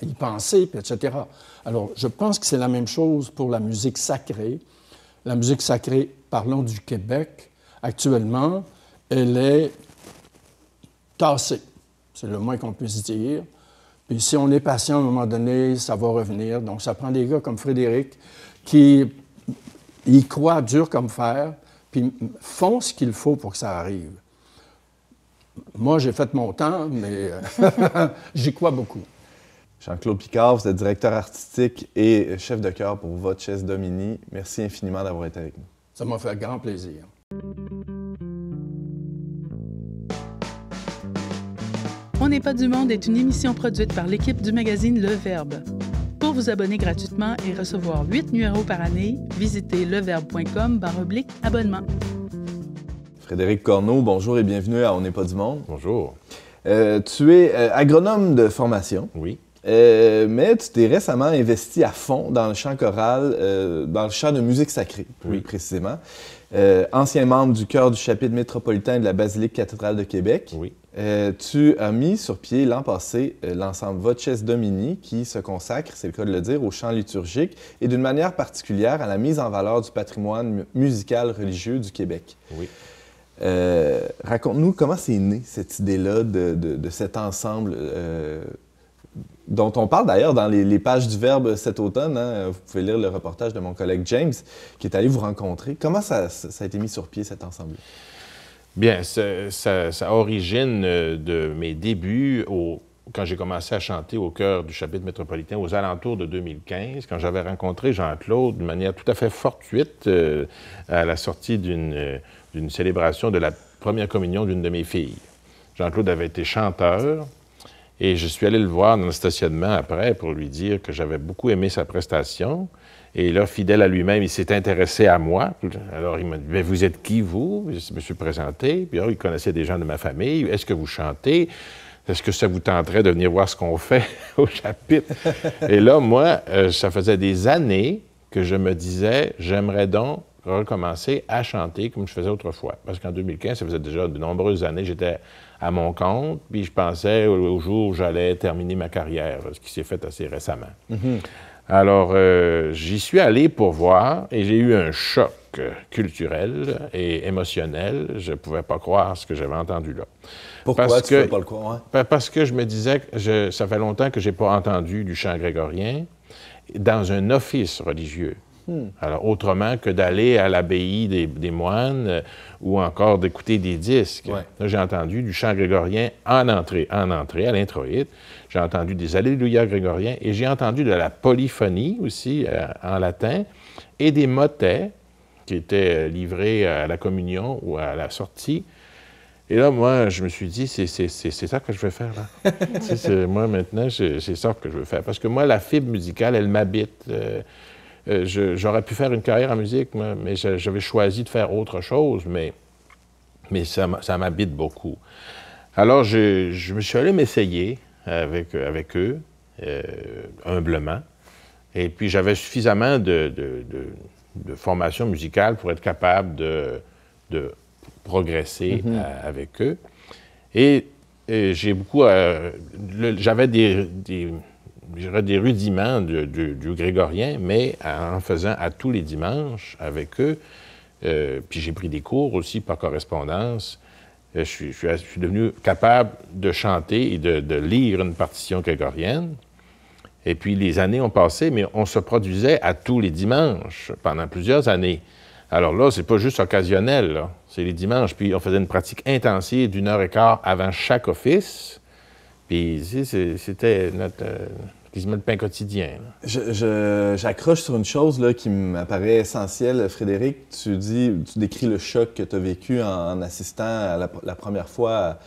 y penser, puis etc. Alors, je pense que c'est la même chose pour la musique sacrée. la musique sacrée, parlons du Québec, actuellement, elle est tassée. C'est le moins qu'on puisse dire. Puis si on est patient, à un moment donné, ça va revenir. Donc, ça prend des gars comme Frédéric qui y croient dur comme fer, puis font ce qu'il faut pour que ça arrive. Moi, j'ai fait mon temps, mais j'y crois beaucoup. Jean-Claude Picard, vous êtes directeur artistique et chef de chœur pour Voces Domini. Merci infiniment d'avoir été avec nous. Ça m'a fait grand plaisir. On n'est pas du monde est une émission produite par l'équipe du magazine Le Verbe. Pour vous abonner gratuitement et recevoir 8 numéros par année, visitez leverbe.com/abonnement. Frédéric Corneau, bonjour et bienvenue à On n'est pas du monde. Bonjour. Tu es agronome de formation. Oui. Mais tu t'es récemment investi à fond dans le chant choral, dans le chant de musique sacrée, plus précisément. Ancien membre du chœur du chapitre métropolitain de la Basilique cathédrale de Québec. Oui. Tu as mis sur pied l'an passé l'ensemble Voces Domini qui se consacre, c'est le cas de le dire, au chant liturgique et d'une manière particulière à la mise en valeur du patrimoine musical religieux du Québec. Oui. Raconte-nous comment c'est né cette idée-là de cet ensemble dont on parle d'ailleurs dans les pages du Verbe cet automne. Hein? Vous pouvez lire le reportage de mon collègue James qui est allé vous rencontrer. Comment ça a été mis sur pied cet ensemble-là? Bien, ça origine de mes débuts quand j'ai commencé à chanter au chœur du chapitre métropolitain aux alentours de 2015, quand j'avais rencontré Jean-Claude de manière tout à fait fortuite à la sortie d'une célébration de la première communion d'une de mes filles. Jean-Claude avait été chanteur et je suis allé le voir dans le stationnement après pour lui dire que j'avais beaucoup aimé sa prestation. Et là, fidèle à lui-même, il s'est intéressé à moi. Alors, il m'a dit, « Vous êtes qui, vous? » Je me suis présenté. Puis alors, il connaissait des gens de ma famille. « Est-ce que vous chantez? Est-ce que ça vous tenterait de venir voir ce qu'on fait au chapitre? » Et là, moi, ça faisait des années que je me disais, j'aimerais donc recommencer à chanter comme je faisais autrefois. Parce qu'en 2015, ça faisait déjà de nombreuses années, j'étais à mon compte, puis je pensais au jour où j'allais terminer ma carrière, ce qui s'est fait assez récemment. Mm-hmm. Alors, j'y suis allé pour voir et j'ai eu un choc culturel et émotionnel. Je ne pouvais pas croire ce que j'avais entendu là. Pourquoi tu ne pouvais pas le croire? Hein? Parce que je me disais que ça fait longtemps que je n'ai pas entendu du chant grégorien dans un office religieux. Alors, autrement que d'aller à l'abbaye des moines ou encore d'écouter des disques. Ouais. Là, j'ai entendu du chant grégorien en entrée, à l'introïde. J'ai entendu des alléluia grégoriens et j'ai entendu de la polyphonie aussi en latin et des motets qui étaient livrés à la communion ou à la sortie. Et là, moi, je me suis dit, c'est ça que je veux faire, là. Moi, maintenant, c'est ça que je veux faire. Parce que moi, la fibre musicale, elle m'habite. J'aurais pu faire une carrière en musique, moi, mais j'avais choisi de faire autre chose, mais ça m'habite beaucoup. Alors, je me suis allé m'essayer avec eux, humblement, et puis j'avais suffisamment de formation musicale pour être capable de progresser avec eux. Et j'ai beaucoup... j'avais des rudiments du grégorien, mais en faisant à tous les dimanches avec eux, puis j'ai pris des cours aussi par correspondance, je suis devenu capable de chanter et de lire une partition grégorienne. Et puis les années ont passé, mais on se produisait à tous les dimanches pendant plusieurs années. Alors là, c'est pas juste occasionnel, là. C'est les dimanches, puis on faisait une pratique intensive d'1h15 avant chaque office. Puis c'était quasiment le pain quotidien. J'accroche sur une chose là, qui m'apparaît essentielle, Frédéric. Tu décris le choc que tu as vécu en assistant la première fois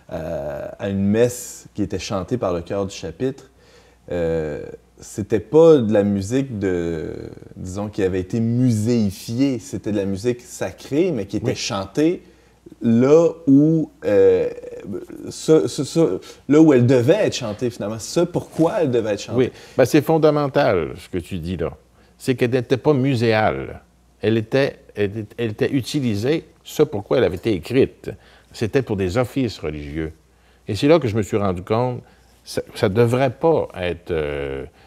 à une messe qui était chantée par le chœur du chapitre. C'était pas de la musique disons, qui avait été muséifiée. C'était de la musique sacrée, mais qui était chantée là où elle devait être chantée, finalement. Pourquoi elle devait être chantée. Oui, bien, c'est fondamental, ce que tu dis là. C'est qu'elle n'était pas muséale. Elle était utilisée, pourquoi elle avait été écrite. C'était pour des offices religieux. Et c'est là que je me suis rendu compte, ça ne devrait pas être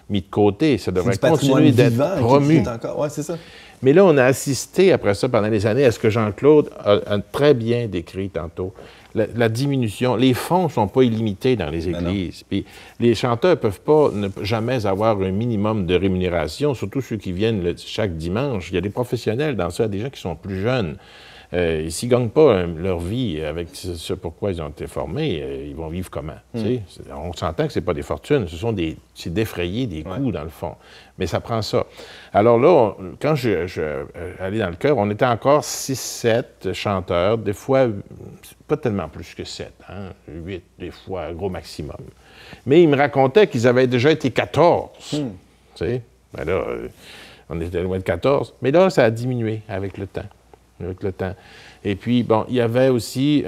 mis de côté, ça devrait continuer d'être promu. Ouais, c'est ça. Mais là, on a assisté, après ça, pendant des années, à ce que Jean-Claude a très bien décrit tantôt. La diminution. Les fonds ne sont pas illimités dans les églises. Puis les chanteurs ne peuvent pas ne jamais avoir un minimum de rémunération, surtout ceux qui viennent chaque dimanche. Il y a des professionnels dans ça, des gens qui sont plus jeunes. S'ils ne gagnent pas leur vie avec ce pourquoi ils ont été formés, ils vont vivre comment? On s'entend que ce n'est pas des fortunes, c'est d'effrayer des coûts, dans le fond. Mais ça prend ça. Alors là, quand je allais dans le chœur, on était encore 6-7 chanteurs, des fois, pas tellement plus que 7, 8 des fois, gros maximum. Mais ils me racontaient qu'ils avaient déjà été 14. Tu sais? Ben là, on était loin de 14. Mais là, ça a diminué avec le temps. Et puis, bon, il y avait aussi,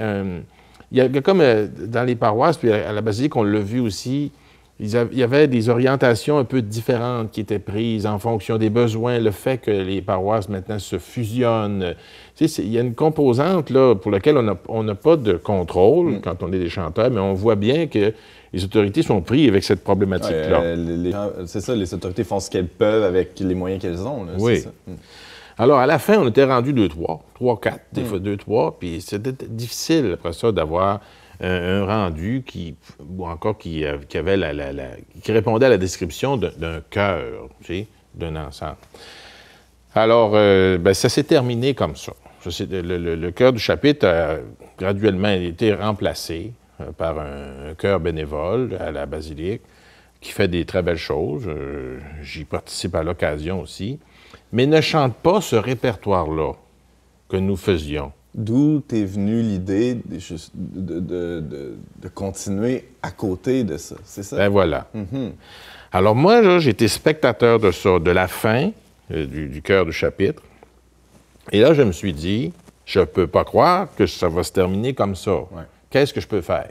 il y a comme dans les paroisses, puis à la basilique, on l'a vu aussi, il y avait des orientations un peu différentes qui étaient prises en fonction des besoins, le fait que les paroisses maintenant se fusionnent. Tu sais, il y a une composante là, pour laquelle on n'a pas de contrôle quand on est des chanteurs, mais on voit bien que les autorités sont prises avec cette problématique-là. C'est ça, les autorités font ce qu'elles peuvent avec les moyens qu'elles ont. Là, oui. C'est ça. Alors, à la fin, on était rendu 2-3, 3-4, des fois 2-3, puis c'était difficile, après ça, d'avoir un rendu qui répondait à la description d'un chœur, tu sais, d'un ensemble. Alors, ça s'est terminé comme ça. Le chœur du chapitre a graduellement été remplacé par un chœur bénévole à la basilique qui fait des très belles choses. J'y participe à l'occasion aussi. Mais ne chante pas ce répertoire-là que nous faisions. D'où t'es venue l'idée de continuer à côté de ça, c'est ça? Ben voilà. Alors moi, là, j'étais spectateur de ça, de la fin du chœur du chapitre. Et là, je me suis dit, je ne peux pas croire que ça va se terminer comme ça. Ouais. Qu'est-ce que je peux faire?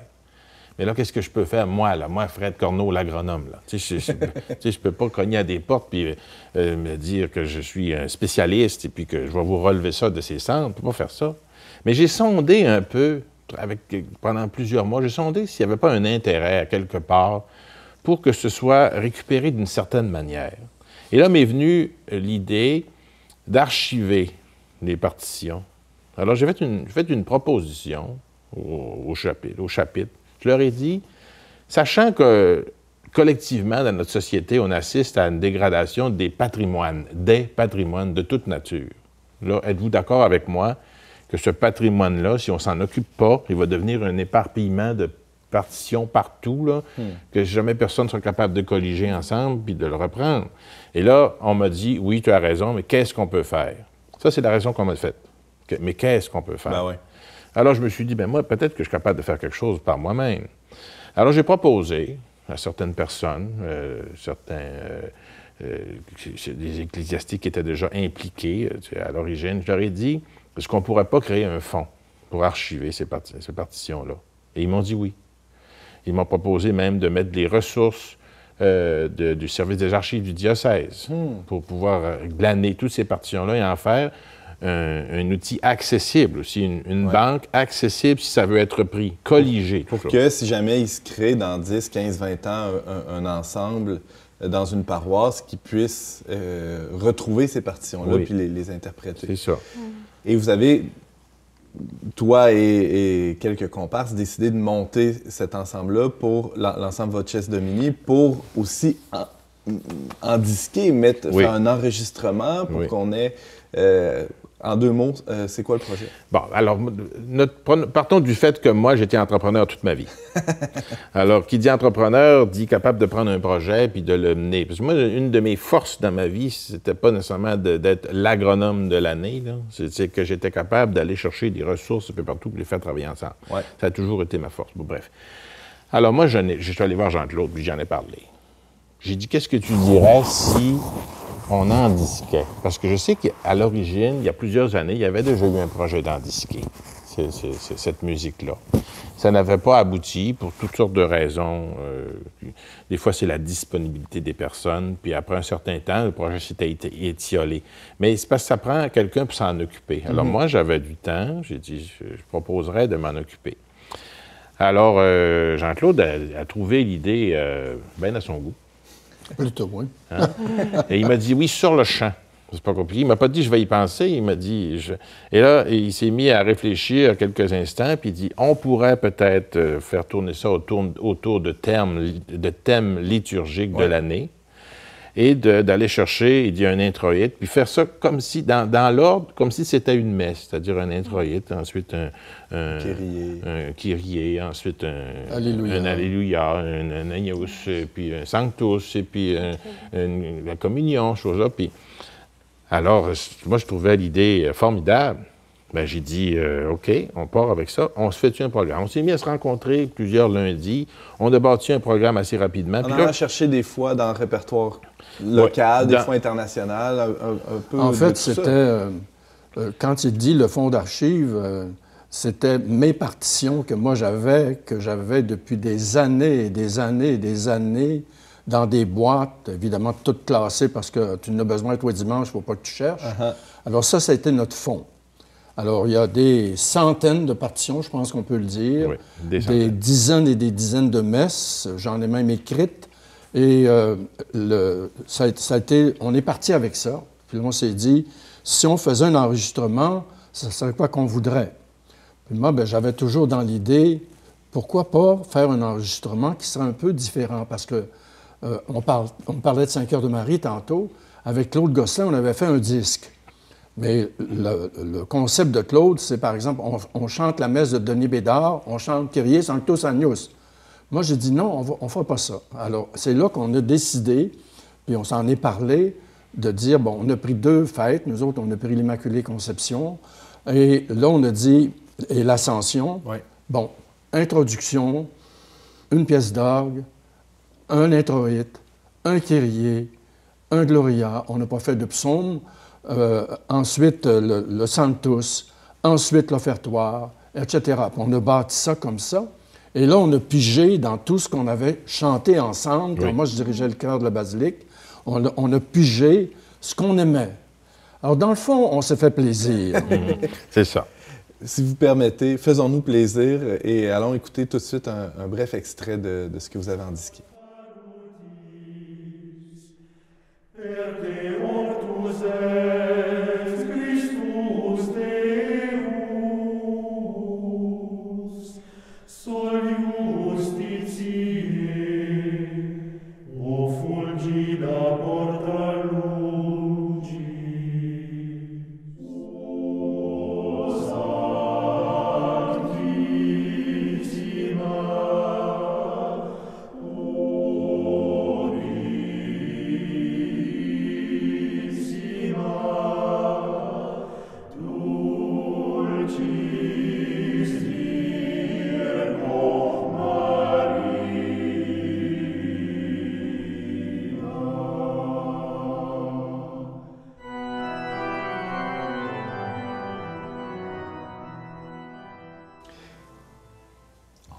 Mais là, qu'est-ce que je peux faire, moi, Fred Corneau, l'agronome, là? Tu sais, je peux pas cogner à des portes puis me dire que je suis un spécialiste et puis que je vais vous relever ça de ces cendres. Je peux pas faire ça. Mais j'ai sondé un peu, pendant plusieurs mois, j'ai sondé s'il n'y avait pas un intérêt à quelque part pour que ce soit récupéré d'une certaine manière. Et là m'est venue l'idée d'archiver les partitions. Alors, j'ai fait une proposition au chapitre. Je leur ai dit, sachant que collectivement, dans notre société, on assiste à une dégradation des patrimoines de toute nature. Là, êtes-vous d'accord avec moi que ce patrimoine-là, si on ne s'en occupe pas, il va devenir un éparpillement de partitions partout, là, que jamais personne ne sera capable de colliger ensemble puis de le reprendre. Et là, on m'a dit, oui, tu as raison, mais qu'est-ce qu'on peut faire? Ça, c'est la raison qu'on m'a faite. Mais qu'est-ce qu'on peut faire? Ben ouais. Alors, je me suis dit, moi, peut-être que je suis capable de faire quelque chose par moi-même. Alors, j'ai proposé à certaines personnes, des ecclésiastiques qui étaient déjà impliqués à l'origine, je leur ai dit, est-ce qu'on ne pourrait pas créer un fonds pour archiver ces partitions-là? Et ils m'ont dit oui. Ils m'ont proposé même de mettre les ressources du service des archives du diocèse pour pouvoir glaner toutes ces partitions-là et en faire un outil accessible aussi, une banque accessible si ça veut être pris, colligé. Pour que si jamais il se crée dans 10, 15, 20 ans un ensemble dans une paroisse qui puisse retrouver ces partitions-là puis les interpréter. C'est ça. Et vous avez, toi et quelques comparses, décidé de monter cet ensemble-là pour l'ensemble Voces Domini pour aussi en disquer, faire un enregistrement pour qu'on ait... en 2 mots, c'est quoi le projet? Bon, alors, partons du fait que moi, j'étais entrepreneur toute ma vie. Alors, qui dit entrepreneur, dit capable de prendre un projet puis de le mener. Parce que moi, une de mes forces dans ma vie, c'était pas nécessairement d'être l'agronome de l'année, c'est que j'étais capable d'aller chercher des ressources un peu partout pour les faire travailler ensemble. Ouais. Ça a toujours été ma force. Bon, bref. Alors, moi, je suis allé voir Jean-Claude, puis j'en ai parlé. J'ai dit, qu'est-ce que tu dirais si on en disquait? Parce que je sais qu'à l'origine, il y a plusieurs années, il y avait déjà eu un projet d'en disquer, cette musique-là. Ça n'avait pas abouti pour toutes sortes de raisons. Des fois, c'est la disponibilité des personnes, puis après un certain temps, le projet s'était étiolé. Mais c'est parce que ça prend quelqu'un pour s'en occuper. Alors moi, j'avais du temps, j'ai dit, je proposerais de m'en occuper. Alors, Jean-Claude a trouvé l'idée bien à son goût. Plutôt, oui. Et il m'a dit oui sur le champ. C'est pas compliqué. Il m'a pas dit « je vais y penser », il m'a dit... Et là, il s'est mis à réfléchir quelques instants, puis il dit « on pourrait peut-être faire tourner ça autour de thèmes liturgiques de l'année, et d'aller chercher, il dit, un introïte, puis faire ça comme si, dans l'ordre, comme si c'était une messe, c'est-à-dire un introïte, ensuite un kyrie, ensuite un alléluia, un agnus, puis un sanctus, et puis la communion, chose-là. Puis, alors, moi, je trouvais l'idée formidable. Bien, j'ai dit, OK, on part avec ça. On se fait-tu un programme? On s'est mis à se rencontrer plusieurs lundis. On a bâti un programme assez rapidement. On a cherché des fois dans le répertoire local, des fois international, un peu. En fait, c'était, quand il dit le fonds d'archives, c'était mes partitions que moi j'avais depuis des années et des années et des années dans des boîtes, évidemment toutes classées parce que tu n'as besoin toi dimanche, il ne faut pas que tu cherches. Alors ça a été notre fonds. Alors, il y a des centaines de partitions, je pense qu'on peut le dire, des dizaines et des dizaines de messes, j'en ai même écrites, et ça a été, on est parti avec ça. Puis là, on s'est dit, si on faisait un enregistrement, ça serait quoi qu'on voudrait? Puis moi, bien, j'avais toujours dans l'idée, pourquoi pas faire un enregistrement qui serait un peu différent? Parce que on parlait de 5 heures de Marie tantôt, avec Claude Gosselin, on avait fait un disque. Mais le concept de Claude, c'est par exemple, on chante la messe de Denis Bédard, on chante Kyrie Sanctus Agnus. Moi, j'ai dit non, on ne fera pas ça. Alors, c'est là qu'on a décidé, puis on s'en est parlé, de dire, bon, on a pris 2 fêtes, nous autres, on a pris l'Immaculée Conception, et là, on a dit, et l'Ascension, bon, introduction, une pièce d'orgue, un introïte, un Kyrie, un Gloria, on n'a pas fait de psaume, ensuite le Sanctus, ensuite l'offertoire, etc. Puis on a bâti ça comme ça. Et là, on a pigé dans tout ce qu'on avait chanté ensemble. Quand moi, je dirigeais le chœur de la basilique. On a pigé ce qu'on aimait. Alors, dans le fond, on s'est fait plaisir. C'est ça. Si vous permettez, faisons-nous plaisir et allons écouter tout de suite un bref extrait de ce que vous avez en disqué.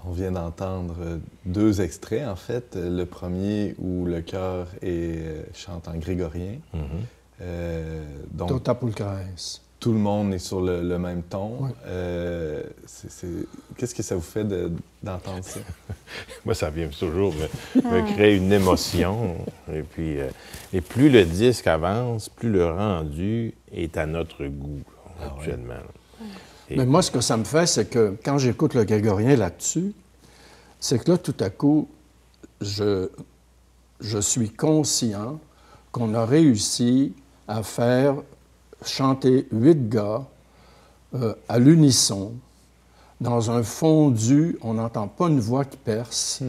On vient d'entendre 2 extraits, en fait. Le premier où le chœur chante en grégorien. Donc, Tota pulchres. Tout le monde est sur le même ton. Qu'est-ce que ça vous fait d'entendre ça? Moi, ça vient toujours me créer une émotion. Et puis, et plus le disque avance, plus le rendu est à notre goût, actuellement. Mais moi, ce que ça me fait, c'est que quand j'écoute le grégorien là-dessus, c'est que là, tout à coup, je suis conscient qu'on a réussi à faire chanter 8 gars à l'unisson, dans un fondu, on n'entend pas une voix qui perce,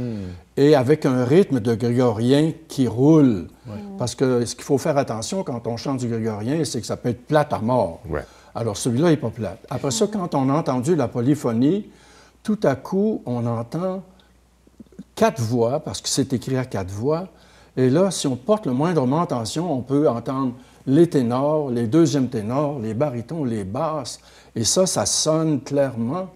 et avec un rythme de grégorien qui roule. Parce que ce qu'il faut faire attention quand on chante du grégorien, c'est que ça peut être plate à mort. Alors, celui-là n'est pas plate. Après ça, quand on a entendu la polyphonie, tout à coup, on entend 4 voix, parce que c'est écrit à 4 voix. Et là, si on porte le moindrement attention, on peut entendre les ténors, les deuxièmes ténors, les barytons, les basses. Et ça sonne clairement.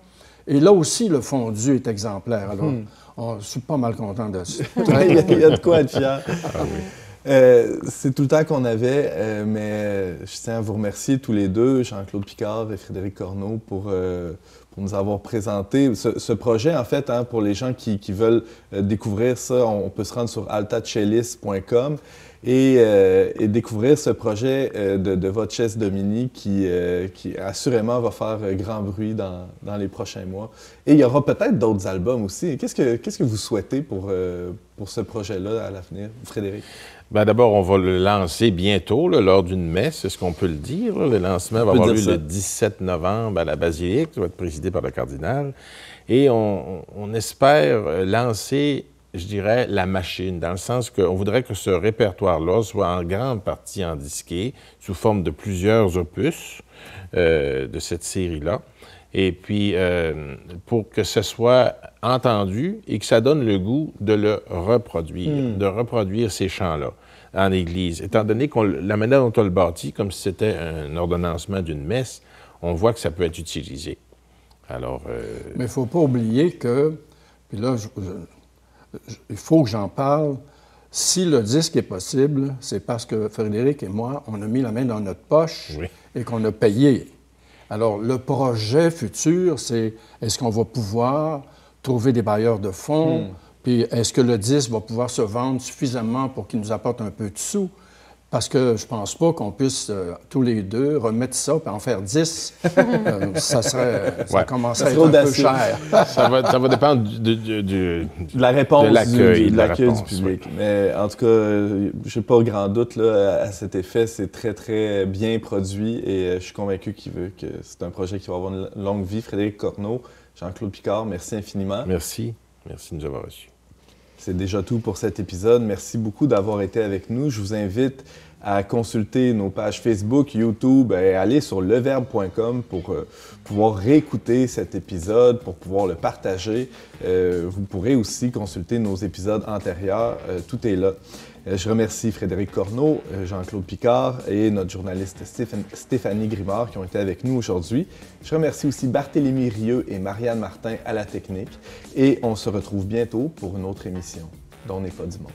Et là aussi, le fondu est exemplaire. Alors, je suis pas mal content de ça. Il y a de quoi être fier. C'est tout le temps qu'on avait, mais je tiens à vous remercier tous les deux, Jean-Claude Picard et Frédéric Corneau, pour nous avoir présenté ce projet. En fait, pour les gens qui veulent découvrir ça, on peut se rendre sur altacellis.com. et découvrir ce projet de Voces Domini qui assurément va faire grand bruit dans les prochains mois. Et il y aura peut-être d'autres albums aussi. Qu'est-ce que vous souhaitez pour ce projet-là à l'avenir, Frédéric? Bien, d'abord, on va le lancer bientôt, là, lors d'une messe, est-ce qu'on peut le dire? Là? Le lancement va avoir lieu le 17 novembre à la Basilique, ça va être présidé par le cardinal. Et on espère lancer, je dirais, la machine, dans le sens qu'on voudrait que ce répertoire-là soit en grande partie en disqué, sous forme de plusieurs opus de cette série-là. Et puis, pour que ce soit entendu et que ça donne le goût de le reproduire, de reproduire ces chants-là en Église. Étant donné que la manière dont on le bâtit, comme si c'était un ordonnancement d'une messe, on voit que ça peut être utilisé. Alors, mais il ne faut pas oublier que, puis là, il faut que j'en parle, si le disque est possible, c'est parce que Frédéric et moi, on a mis la main dans notre poche et qu'on a payé. Alors, le projet futur, c'est est-ce qu'on va pouvoir trouver des bailleurs de fonds, puis est-ce que le disque va pouvoir se vendre suffisamment pour qu'il nous apporte un peu de sous? Parce que je pense pas qu'on puisse tous les deux remettre ça et en faire 10. Ça commencerait à être un peu cher. ça va dépendre de la réponse, de l'accueil du public. Oui. Mais en tout cas, je n'ai pas grand doute là, à cet effet. C'est très, très bien produit et je suis convaincu que c'est un projet qui va avoir une longue vie. Frédéric Corneau, Jean-Claude Picard, merci infiniment. Merci. Merci de nous avoir reçus. C'est déjà tout pour cet épisode. Merci beaucoup d'avoir été avec nous. Je vous invite à consulter nos pages Facebook, YouTube et aller sur leverbe.com pour pouvoir réécouter cet épisode, pour pouvoir le partager. Vous pourrez aussi consulter nos épisodes antérieurs. Tout est là. Je remercie Frédéric Corneau, Jean-Claude Picard et notre journaliste Stéphanie Grimard qui ont été avec nous aujourd'hui. Je remercie aussi Barthélémy Rieu et Marianne Martin à la technique. Et on se retrouve bientôt pour une autre émission dont n'est pas du monde.